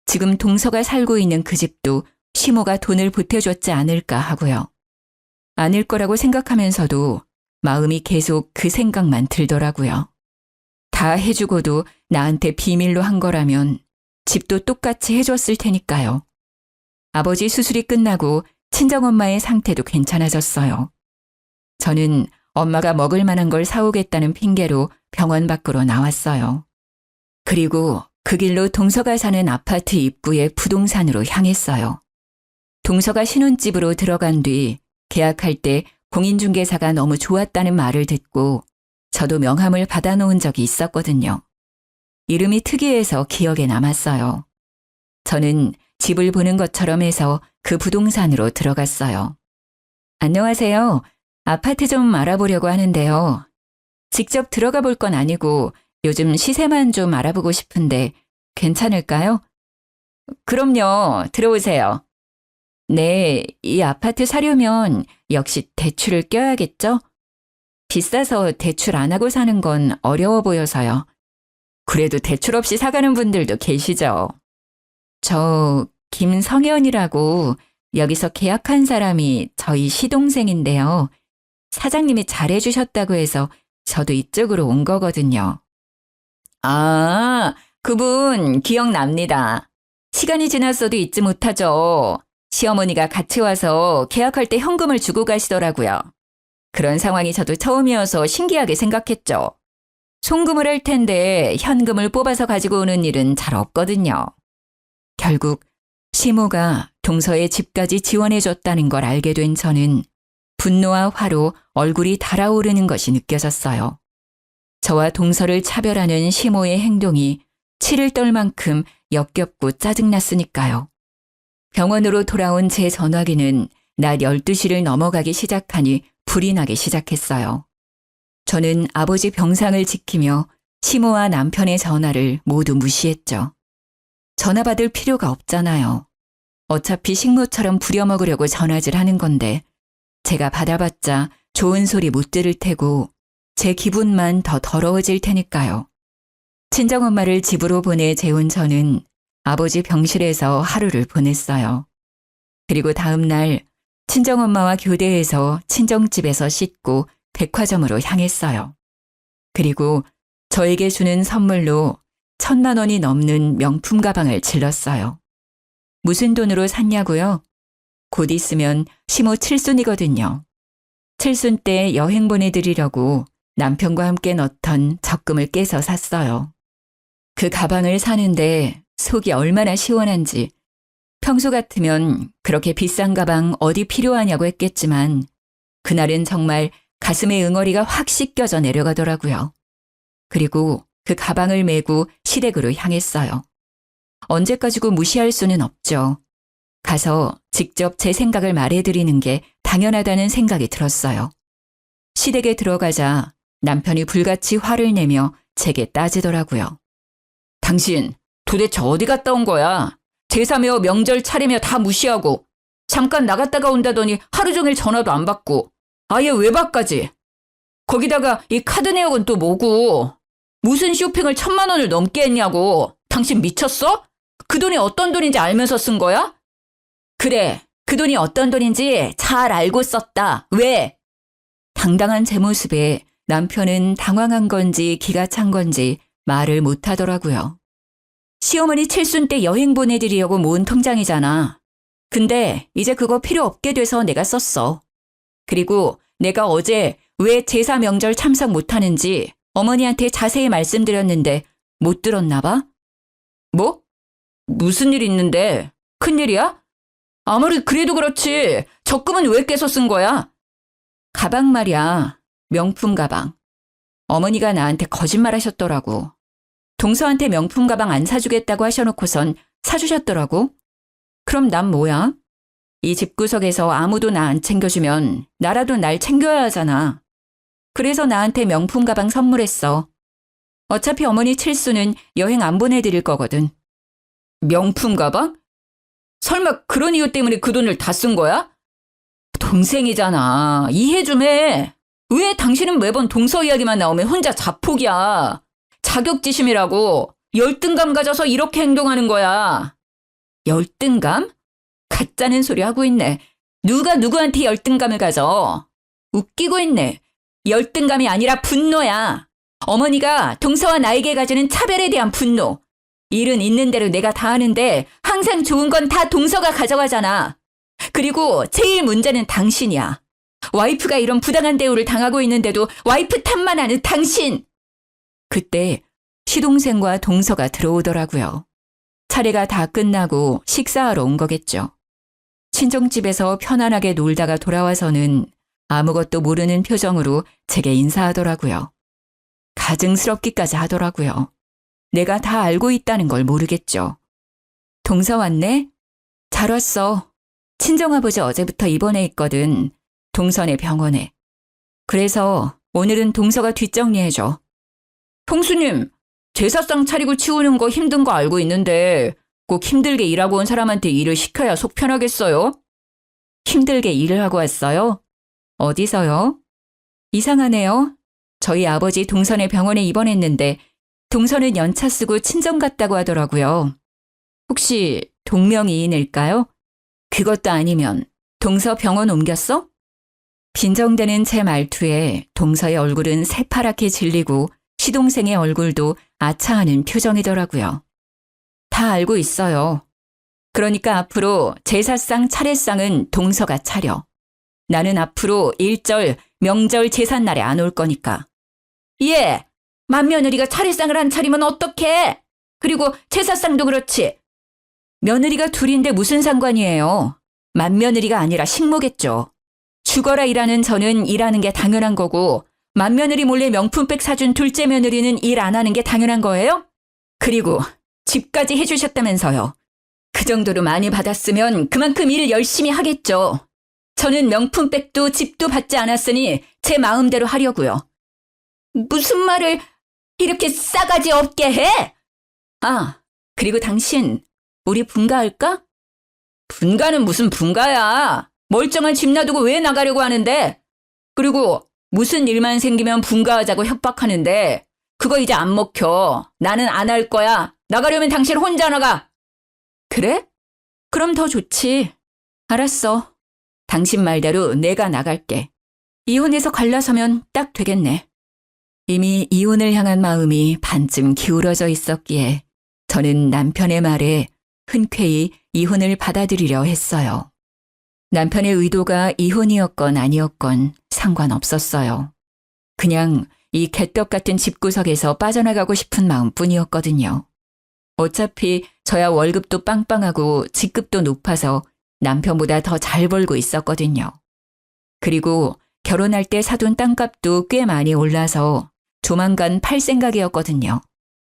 지금 동서가 살고 있는 그 집도 시모가 돈을 보태줬지 않을까 하고요. 아닐 거라고 생각하면서도 마음이 계속 그 생각만 들더라고요. 다 해주고도 나한테 비밀로 한 거라면 집도 똑같이 해줬을 테니까요. 아버지 수술이 끝나고 친정엄마의 상태도 괜찮아졌어요. 저는 엄마가 먹을 만한 걸 사오겠다는 핑계로 병원 밖으로 나왔어요. 그리고 그 길로 동서가 사는 아파트 입구의 부동산으로 향했어요. 동서가 신혼집으로 들어간 뒤 계약할 때 공인중개사가 너무 좋았다는 말을 듣고 저도 명함을 받아놓은 적이 있었거든요. 이름이 특이해서 기억에 남았어요. 저는 집을 보는 것처럼 해서 그 부동산으로 들어갔어요. 안녕하세요. 아파트 좀 알아보려고 하는데요. 직접 들어가 볼 건 아니고 요즘 시세만 좀 알아보고 싶은데 괜찮을까요? 그럼요. 들어오세요. 네, 이 아파트 사려면 역시 대출을 껴야겠죠? 비싸서 대출 안 하고 사는 건 어려워 보여서요. 그래도 대출 없이 사가는 분들도 계시죠. 저 김성현이라고 여기서 계약한 사람이 저희 시동생인데요. 사장님이 잘해주셨다고 해서 저도 이쪽으로 온 거거든요. 아, 그분 기억납니다. 시간이 지났어도 잊지 못하죠. 시어머니가 같이 와서 계약할 때 현금을 주고 가시더라고요. 그런 상황이 저도 처음이어서 신기하게 생각했죠. 송금을 할 텐데 현금을 뽑아서 가지고 오는 일은 잘 없거든요. 결국 시모가 동서의 집까지 지원해줬다는 걸 알게 된 저는 분노와 화로 얼굴이 달아오르는 것이 느껴졌어요. 저와 동서를 차별하는 시모의 행동이 치를 떨 만큼 역겹고 짜증났으니까요. 병원으로 돌아온 제 전화기는 낮 12시를 넘어가기 시작하니 불이 나기 시작했어요. 저는 아버지 병상을 지키며 시모와 남편의 전화를 모두 무시했죠. 전화 받을 필요가 없잖아요. 어차피 식모처럼 부려먹으려고 전화질 하는 건데 제가 받아봤자 좋은 소리 못 들을 테고 제 기분만 더 더러워질 테니까요. 친정엄마를 집으로 보내 재운 저는 아버지 병실에서 하루를 보냈어요. 그리고 다음 날 친정엄마와 교대해서 친정집에서 씻고 백화점으로 향했어요. 그리고 저에게 주는 선물로 1,000만 원이 넘는 명품 가방을 질렀어요. 무슨 돈으로 샀냐고요? 곧 있으면 시모 칠순이거든요. 칠순 때 여행 보내드리려고 남편과 함께 넣던 적금을 깨서 샀어요. 그 가방을 사는데 속이 얼마나 시원한지 평소 같으면 그렇게 비싼 가방 어디 필요하냐고 했겠지만 그날은 정말 가슴에 응어리가 확 씻겨져 내려가더라고요. 그리고 그 가방을 메고 시댁으로 향했어요. 언제까지고 무시할 수는 없죠. 가서 직접 제 생각을 말해드리는 게 당연하다는 생각이 들었어요. 시댁에 들어가자 남편이 불같이 화를 내며 제게 따지더라고요. 당신 도대체 어디 갔다 온 거야? 제사며 명절 차리며 다 무시하고 잠깐 나갔다가 온다더니 하루 종일 전화도 안 받고 아예 외박까지. 거기다가 이 카드 내역은 또 뭐고? 무슨 쇼핑을 1,000만 원을 넘게 했냐고. 당신 미쳤어? 그 돈이 어떤 돈인지 알면서 쓴 거야? 그래, 그 돈이 어떤 돈인지 잘 알고 썼다. 왜? 당당한 제 모습에 남편은 당황한 건지 기가 찬 건지 말을 못 하더라고요. 시어머니 칠순 때 여행 보내드리려고 모은 통장이잖아. 근데 이제 그거 필요 없게 돼서 내가 썼어. 그리고 내가 어제 왜 제사 명절 참석 못하는지 어머니한테 자세히 말씀드렸는데 못 들었나 봐? 뭐? 무슨 일 있는데? 큰일이야? 아무리 그래도 그렇지. 적금은 왜 깨서 쓴 거야? 가방 말이야. 명품 가방. 어머니가 나한테 거짓말 하셨더라고. 동서한테 명품 가방 안 사주겠다고 하셔놓고선 사주셨더라고. 그럼 난 뭐야? 이 집구석에서 아무도 나 안 챙겨주면 나라도 날 챙겨야 하잖아. 그래서 나한테 명품 가방 선물했어. 어차피 어머니 칠수는 여행 안 보내드릴 거거든. 명품 가방? 설마 그런 이유 때문에 그 돈을 다 쓴 거야? 동생이잖아. 이해 좀 해. 왜 당신은 매번 동서 이야기만 나오면 혼자 자폭이야. 자격지심이라고. 열등감 가져서 이렇게 행동하는 거야. 열등감? 가짜는 소리 하고 있네. 누가 누구한테 열등감을 가져? 웃기고 있네. 열등감이 아니라 분노야. 어머니가 동서와 나에게 가지는 차별에 대한 분노. 일은 있는 대로 내가 다 하는데 항상 좋은 건 다 동서가 가져가잖아. 그리고 제일 문제는 당신이야. 와이프가 이런 부당한 대우를 당하고 있는데도 와이프 탓만 하는 당신. 그때 시동생과 동서가 들어오더라고요. 차례가 다 끝나고 식사하러 온 거겠죠. 친정집에서 편안하게 놀다가 돌아와서는 아무것도 모르는 표정으로 제게 인사하더라고요. 가증스럽기까지 하더라고요. 내가 다 알고 있다는 걸 모르겠죠. 동서 왔네? 잘 왔어. 친정아버지 어제부터 입원해 있거든. 동선의 병원에. 그래서 오늘은 동서가 뒷정리해줘. 형수님, 제사상 차리고 치우는 거 힘든 거 알고 있는데 꼭 힘들게 일하고 온 사람한테 일을 시켜야 속 편하겠어요? 힘들게 일을 하고 왔어요? 어디서요? 이상하네요. 저희 아버지 동선의 병원에 입원했는데 동선은 연차 쓰고 친정 갔다고 하더라고요. 혹시 동명이인일까요? 그것도 아니면 동서 병원 옮겼어? 빈정대는 제 말투에 동서의 얼굴은 새파랗게 질리고 시동생의 얼굴도 아차하는 표정이더라고요. 다 알고 있어요. 그러니까 앞으로 제사상 차례상은 동서가 차려. 나는 앞으로 일절, 명절, 제삿날에 안 올 거니까. 예, 맏며느리가 차례상을 안 차리면 어떡해? 그리고 제사상도 그렇지. 며느리가 둘인데 무슨 상관이에요? 맏며느리가 아니라 식모겠죠. 죽어라 일하는 저는 일하는 게 당연한 거고 맏며느리 몰래 명품백 사준 둘째 며느리는 일 안 하는 게 당연한 거예요? 그리고 집까지 해주셨다면서요. 그 정도로 많이 받았으면 그만큼 일을 열심히 하겠죠. 저는 명품백도 집도 받지 않았으니 제 마음대로 하려고요. 무슨 말을 이렇게 싸가지 없게 해? 아, 그리고 당신 우리 분가할까? 분가는 무슨 분가야. 멀쩡한 집 놔두고 왜 나가려고 하는데? 그리고 무슨 일만 생기면 분가하자고 협박하는데 그거 이제 안 먹혀. 나는 안 할 거야. 나가려면 당신 혼자 나가. 그래? 그럼 더 좋지. 알았어. 당신 말대로 내가 나갈게. 이혼해서 갈라서면 딱 되겠네. 이미 이혼을 향한 마음이 반쯤 기울어져 있었기에 저는 남편의 말에 흔쾌히 이혼을 받아들이려 했어요. 남편의 의도가 이혼이었건 아니었건 상관없었어요. 그냥 이 개떡 같은 집구석에서 빠져나가고 싶은 마음뿐이었거든요. 어차피 저야 월급도 빵빵하고 직급도 높아서 남편보다 더 잘 벌고 있었거든요. 그리고 결혼할 때 사둔 땅값도 꽤 많이 올라서 조만간 팔 생각이었거든요.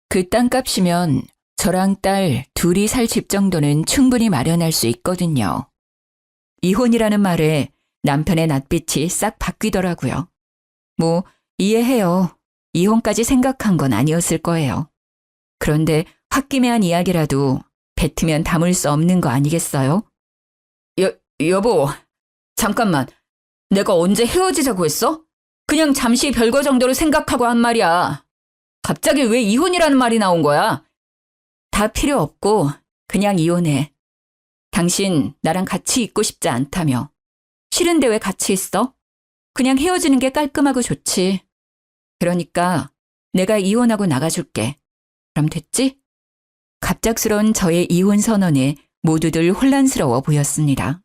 그 땅값이면 저랑 딸 둘이 살 집 정도는 충분히 마련할 수 있거든요. 이혼이라는 말에 남편의 낯빛이 싹 바뀌더라고요. 뭐 이해해요. 이혼까지 생각한 건 아니었을 거예요. 그런데 홧김에한 이야기라도 뱉으면 담을 수 없는 거 아니겠어요? 여보, 잠깐만. 내가 언제 헤어지자고 했어? 그냥 잠시 별거 정도로 생각하고 한 말이야. 갑자기 왜 이혼이라는 말이 나온 거야? 다 필요 없고 그냥 이혼해. 당신 나랑 같이 있고 싶지 않다며. 싫은데 왜 같이 있어? 그냥 헤어지는 게 깔끔하고 좋지. 그러니까 내가 이혼하고 나가줄게. 그럼 됐지? 갑작스러운 저의 이혼 선언에 모두들 혼란스러워 보였습니다.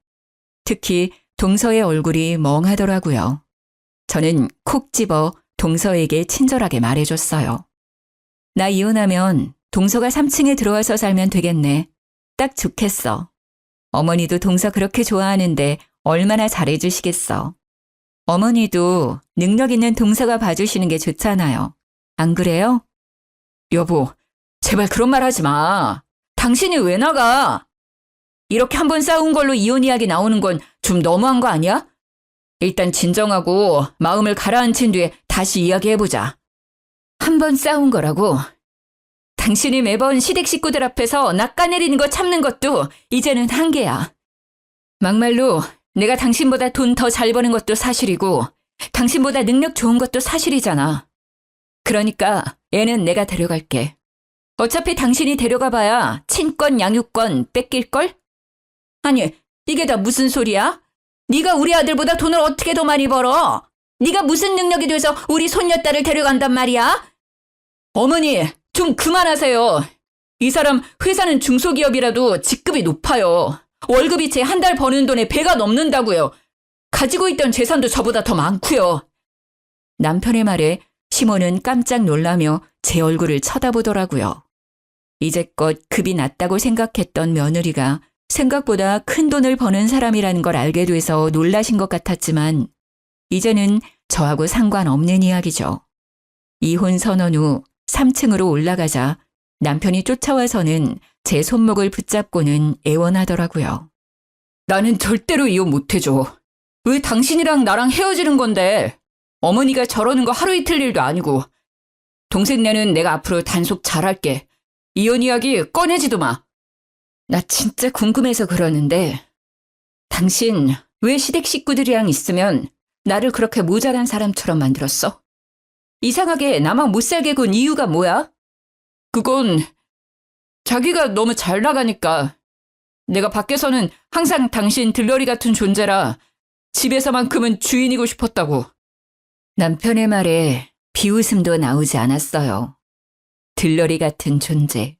특히 동서의 얼굴이 멍하더라고요. 저는 콕 집어 동서에게 친절하게 말해줬어요. 나 이혼하면 동서가 3층에 들어와서 살면 되겠네. 딱 좋겠어. 어머니도 동서 그렇게 좋아하는데 얼마나 잘해주시겠어. 어머니도 능력 있는 동서가 봐주시는 게 좋잖아요. 안 그래요? 여보, 제발 그런 말 하지 마. 당신이 왜 나가? 이렇게 한번 싸운 걸로 이혼 이야기 나오는 건 좀 너무한 거 아니야? 일단 진정하고 마음을 가라앉힌 뒤에 다시 이야기해보자. 한번 싸운 거라고. 당신이 매번 시댁 식구들 앞에서 낚아내리는 거 참는 것도 이제는 한계야. 막말로 내가 당신보다 돈 더 잘 버는 것도 사실이고 당신보다 능력 좋은 것도 사실이잖아. 그러니까 애는 내가 데려갈게. 어차피 당신이 데려가봐야 친권 양육권 뺏길걸? 아니, 이게 다 무슨 소리야? 네가 우리 아들보다 돈을 어떻게 더 많이 벌어? 네가 무슨 능력이 돼서 우리 손녀딸을 데려간단 말이야? 어머니, 좀 그만하세요. 이 사람 회사는 중소기업이라도 직급이 높아요. 월급이 제 한 달 버는 돈에 배가 넘는다고요. 가지고 있던 재산도 저보다 더 많고요. 남편의 말에 시몬은 깜짝 놀라며 제 얼굴을 쳐다보더라고요. 이제껏 급이 낮다고 생각했던 며느리가 생각보다 큰 돈을 버는 사람이라는 걸 알게 돼서 놀라신 것 같았지만 이제는 저하고 상관없는 이야기죠. 이혼 선언 후 3층으로 올라가자 남편이 쫓아와서는 제 손목을 붙잡고는 애원하더라고요. 나는 절대로 이혼 못해줘. 왜 당신이랑 나랑 헤어지는 건데? 어머니가 저러는 거 하루 이틀 일도 아니고. 동생네는 내가 앞으로 단속 잘할게. 이혼 이야기 꺼내지도 마. 나 진짜 궁금해서 그러는데 당신 왜 시댁 식구들이랑 있으면 나를 그렇게 모자란 사람처럼 만들었어? 이상하게 나만 못 살게 군 이유가 뭐야? 그건 자기가 너무 잘 나가니까. 내가 밖에서는 항상 당신 들러리 같은 존재라 집에서만큼은 주인이고 싶었다고. 남편의 말에 비웃음도 나오지 않았어요. 들러리 같은 존재.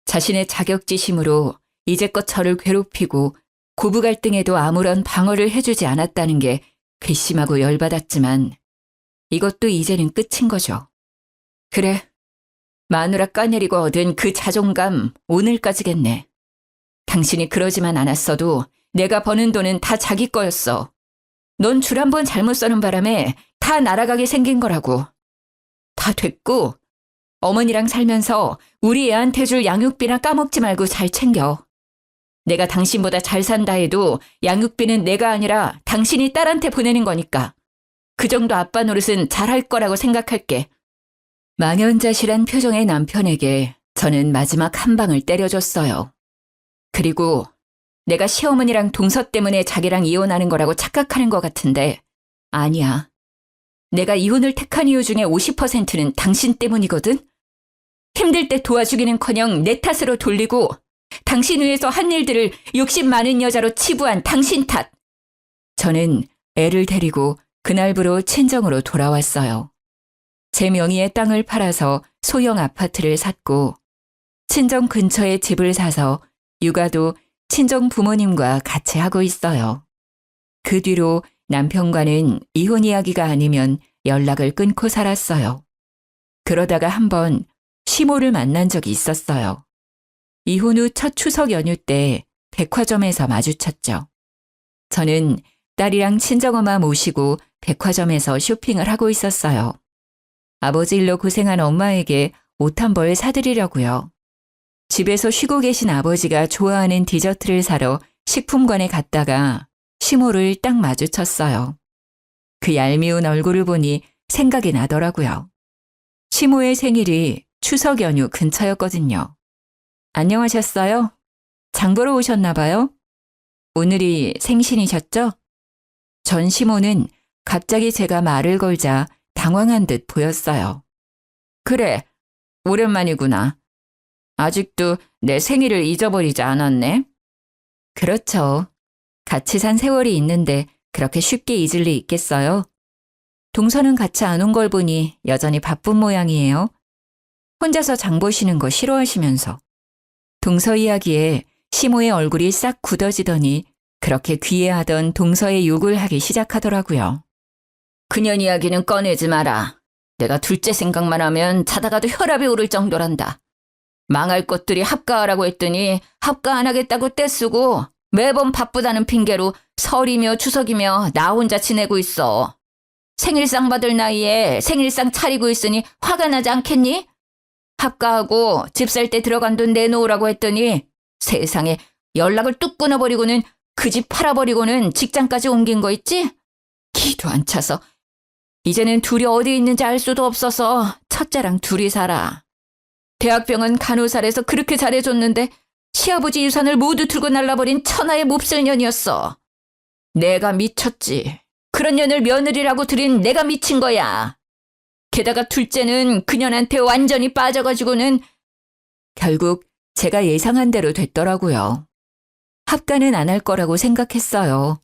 자신의 자격지심으로 이제껏 저를 괴롭히고 고부 갈등에도 아무런 방어를 해주지 않았다는 게 괘씸하고 열받았지만 이것도 이제는 끝인 거죠. 그래, 마누라 까내리고 얻은 그 자존감 오늘까지겠네. 당신이 그러지만 않았어도 내가 버는 돈은 다 자기 거였어. 넌 줄 한 번 잘못 써는 바람에 다 날아가게 생긴 거라고. 다 됐고 어머니랑 살면서 우리 애한테 줄 양육비나 까먹지 말고 잘 챙겨. 내가 당신보다 잘 산다 해도 양육비는 내가 아니라 당신이 딸한테 보내는 거니까. 그 정도 아빠 노릇은 잘할 거라고 생각할게. 망연자실한 표정의 남편에게 저는 마지막 한 방을 때려줬어요. 그리고 내가 시어머니랑 동서 때문에 자기랑 이혼하는 거라고 착각하는 것 같은데 아니야. 내가 이혼을 택한 이유 중에 50%는 당신 때문이거든? 힘들 때 도와주기는커녕 내 탓으로 돌리고 당신 위해서 한 일들을 욕심 많은 여자로 치부한 당신 탓. 저는 애를 데리고 그날부로 친정으로 돌아왔어요. 제 명의의 땅을 팔아서 소형 아파트를 샀고 친정 근처에 집을 사서 육아도 친정 부모님과 같이 하고 있어요. 그 뒤로 남편과는 이혼 이야기가 아니면 연락을 끊고 살았어요. 그러다가 한번 시모를 만난 적이 있었어요. 이혼 후 첫 추석 연휴 때 백화점에서 마주쳤죠. 저는 딸이랑 친정엄마 모시고 백화점에서 쇼핑을 하고 있었어요. 아버지 일로 고생한 엄마에게 옷 한 벌 사드리려고요. 집에서 쉬고 계신 아버지가 좋아하는 디저트를 사러 식품관에 갔다가 시모를 딱 마주쳤어요. 그 얄미운 얼굴을 보니 생각이 나더라고요. 시모의 생일이 추석 연휴 근처였거든요. 안녕하셨어요? 장 보러 오셨나 봐요? 오늘이 생신이셨죠? 전 시모는 갑자기 제가 말을 걸자 당황한 듯 보였어요. 그래, 오랜만이구나. 아직도 내 생일을 잊어버리지 않았네. 그렇죠. 같이 산 세월이 있는데 그렇게 쉽게 잊을 리 있겠어요? 동서는 같이 안 온 걸 보니 여전히 바쁜 모양이에요. 혼자서 장 보시는 거 싫어하시면서. 동서 이야기에 시모의 얼굴이 싹 굳어지더니 그렇게 귀해하던 동서의 욕을 하기 시작하더라고요. 그년 이야기는 꺼내지 마라. 내가 둘째 생각만 하면 자다가도 혈압이 오를 정도란다. 망할 것들이 합가하라고 했더니 합가 안 하겠다고 떼쓰고 매번 바쁘다는 핑계로 설이며 추석이며 나 혼자 지내고 있어. 생일상 받을 나이에 생일상 차리고 있으니 화가 나지 않겠니? 합가하고 집 살 때 들어간 돈 내놓으라고 했더니 세상에 연락을 뚝 끊어버리고는 그 집 팔아버리고는 직장까지 옮긴 거 있지? 기도 안 차서. 이제는 둘이 어디 있는지 알 수도 없어서 첫째랑 둘이 살아. 대학병원 간호사래서 그렇게 잘해줬는데 시아버지 유산을 모두 들고 날라버린 천하의 몹쓸 년이었어. 내가 미쳤지. 그런 년을 며느리라고 들인 내가 미친 거야. 게다가 둘째는 그년한테 완전히 빠져가지고는 결국 제가 예상한 대로 됐더라고요. 합가는 안 할 거라고 생각했어요.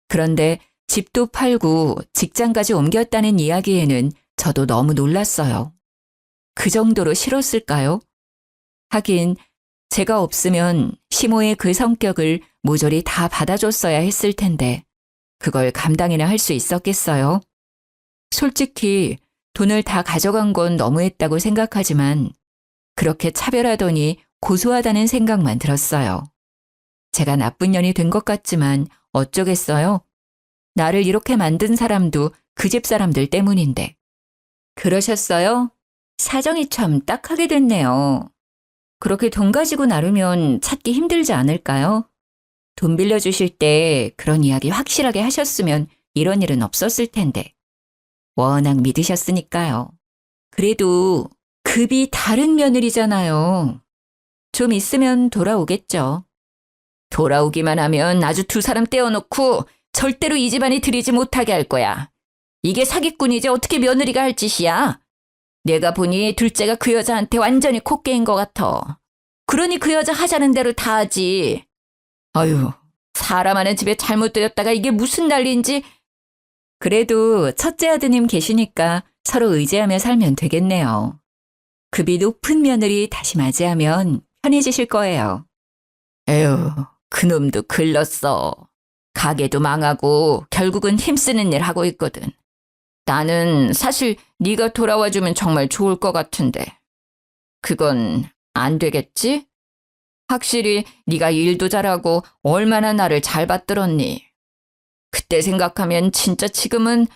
그런데 집도 팔고 직장까지 옮겼다는 이야기에는 저도 너무 놀랐어요. 그 정도로 싫었을까요? 하긴 제가 없으면 시모의 그 성격을 모조리 다 받아줬어야 했을 텐데 그걸 감당이나 할 수 있었겠어요? 솔직히 돈을 다 가져간 건 너무했다고 생각하지만 그렇게 차별하더니 고소하다는 생각만 들었어요. 제가 나쁜 년이 된 것 같지만 어쩌겠어요? 나를 이렇게 만든 사람도 그 집 사람들 때문인데. 그러셨어요? 사정이 참 딱하게 됐네요. 그렇게 돈 가지고 나르면 찾기 힘들지 않을까요? 돈 빌려주실 때 그런 이야기 확실하게 하셨으면 이런 일은 없었을 텐데. 워낙 믿으셨으니까요. 그래도 급이 다른 며느리잖아요. 좀 있으면 돌아오겠죠. 돌아오기만 하면 아주 두 사람 떼어놓고 절대로 이 집안에 들이지 못하게 할 거야. 이게 사기꾼이지 어떻게 며느리가 할 짓이야. 내가 보니 둘째가 그 여자한테 완전히 코 깨인 것 같아. 그러니 그 여자 하자는 대로 다 하지. 아유, 사람 하는 집에 잘못 들였다가 이게 무슨 난리인지. 그래도 첫째 아드님 계시니까 서로 의지하며 살면 되겠네요. 급이 높은 며느리 다시 맞이하면 편해지실 거예요. 에휴, 그놈도 글렀어. 가게도 망하고 결국은 힘쓰는 일 하고 있거든. 나는 사실 네가 돌아와주면 정말 좋을 것 같은데. 그건 안 되겠지? 확실히 네가 일도 잘하고 얼마나 나를 잘 받들었니. 그때 생각하면 진짜 지금은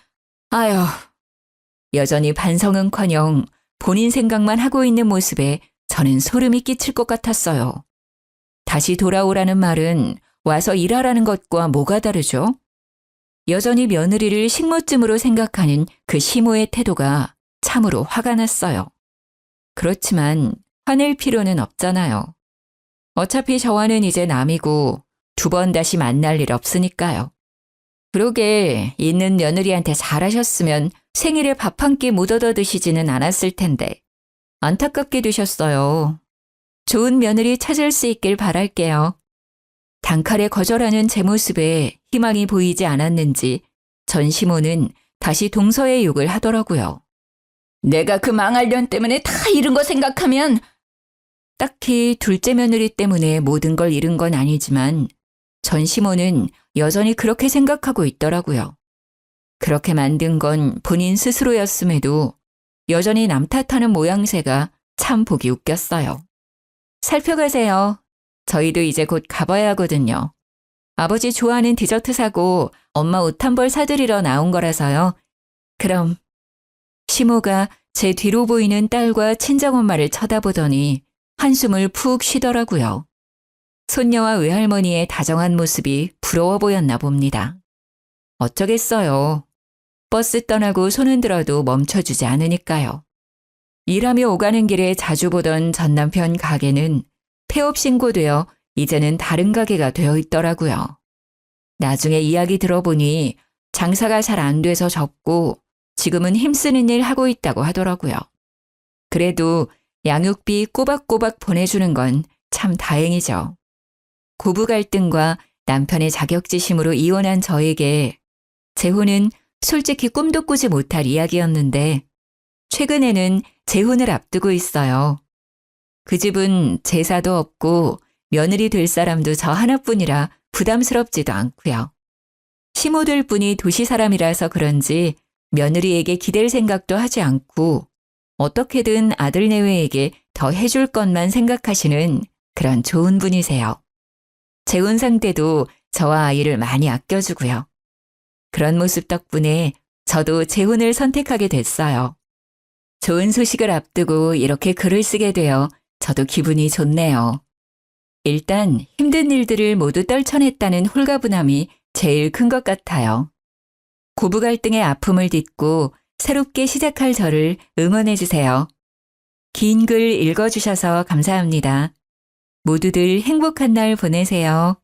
아휴. 여전히 반성은커녕 본인 생각만 하고 있는 모습에 저는 소름이 끼칠 것 같았어요. 다시 돌아오라는 말은 와서 일하라는 것과 뭐가 다르죠? 여전히 며느리를 식모쯤으로 생각하는 그 시모의 태도가 참으로 화가 났어요. 그렇지만 화낼 필요는 없잖아요. 어차피 저와는 이제 남이고 두 번 다시 만날 일 없으니까요. 그러게 있는 며느리한테 잘하셨으면 생일에 밥 한 끼 못 얻어 드시지는 않았을 텐데 안타깝게 되셨어요. 좋은 며느리 찾을 수 있길 바랄게요. 단칼에 거절하는 제 모습에 희망이 보이지 않았는지 전 시모는 다시 동서의 욕을 하더라고요. 내가 그 망할 년 때문에 다 잃은 거 생각하면 딱히 둘째 며느리 때문에 모든 걸 잃은 건 아니지만 전 시모는 여전히 그렇게 생각하고 있더라고요. 그렇게 만든 건 본인 스스로였음에도 여전히 남 탓하는 모양새가 참 보기 웃겼어요. 살펴가세요. 저희도 이제 곧 가봐야 하거든요. 아버지 좋아하는 디저트 사고 엄마 옷 한 벌 사드리러 나온 거라서요. 그럼. 시모가 제 뒤로 보이는 딸과 친정엄마를 쳐다보더니 한숨을 푹 쉬더라고요. 손녀와 외할머니의 다정한 모습이 부러워 보였나 봅니다. 어쩌겠어요. 버스 떠나고 손은 들어도 멈춰주지 않으니까요. 일하며 오가는 길에 자주 보던 전 남편 가게는 폐업 신고되어 이제는 다른 가게가 되어 있더라고요. 나중에 이야기 들어보니 장사가 잘 안 돼서 접고 지금은 힘쓰는 일 하고 있다고 하더라고요. 그래도 양육비 꼬박꼬박 보내주는 건 참 다행이죠. 고부 갈등과 남편의 자격지심으로 이혼한 저에게 재혼은 솔직히 꿈도 꾸지 못할 이야기였는데 최근에는 재혼을 앞두고 있어요. 그 집은 제사도 없고 며느리 될 사람도 저 하나뿐이라 부담스럽지도 않고요. 시모들 뿐이 도시 사람이라서 그런지 며느리에게 기댈 생각도 하지 않고 어떻게든 아들 내외에게 더 해줄 것만 생각하시는 그런 좋은 분이세요. 재혼 상태도 저와 아이를 많이 아껴주고요. 그런 모습 덕분에 저도 재혼을 선택하게 됐어요. 좋은 소식을 앞두고 이렇게 글을 쓰게 되어 저도 기분이 좋네요. 일단 힘든 일들을 모두 떨쳐냈다는 홀가분함이 제일 큰 것 같아요. 고부 갈등의 아픔을 딛고 새롭게 시작할 저를 응원해주세요. 긴 글 읽어주셔서 감사합니다. 모두들 행복한 날 보내세요.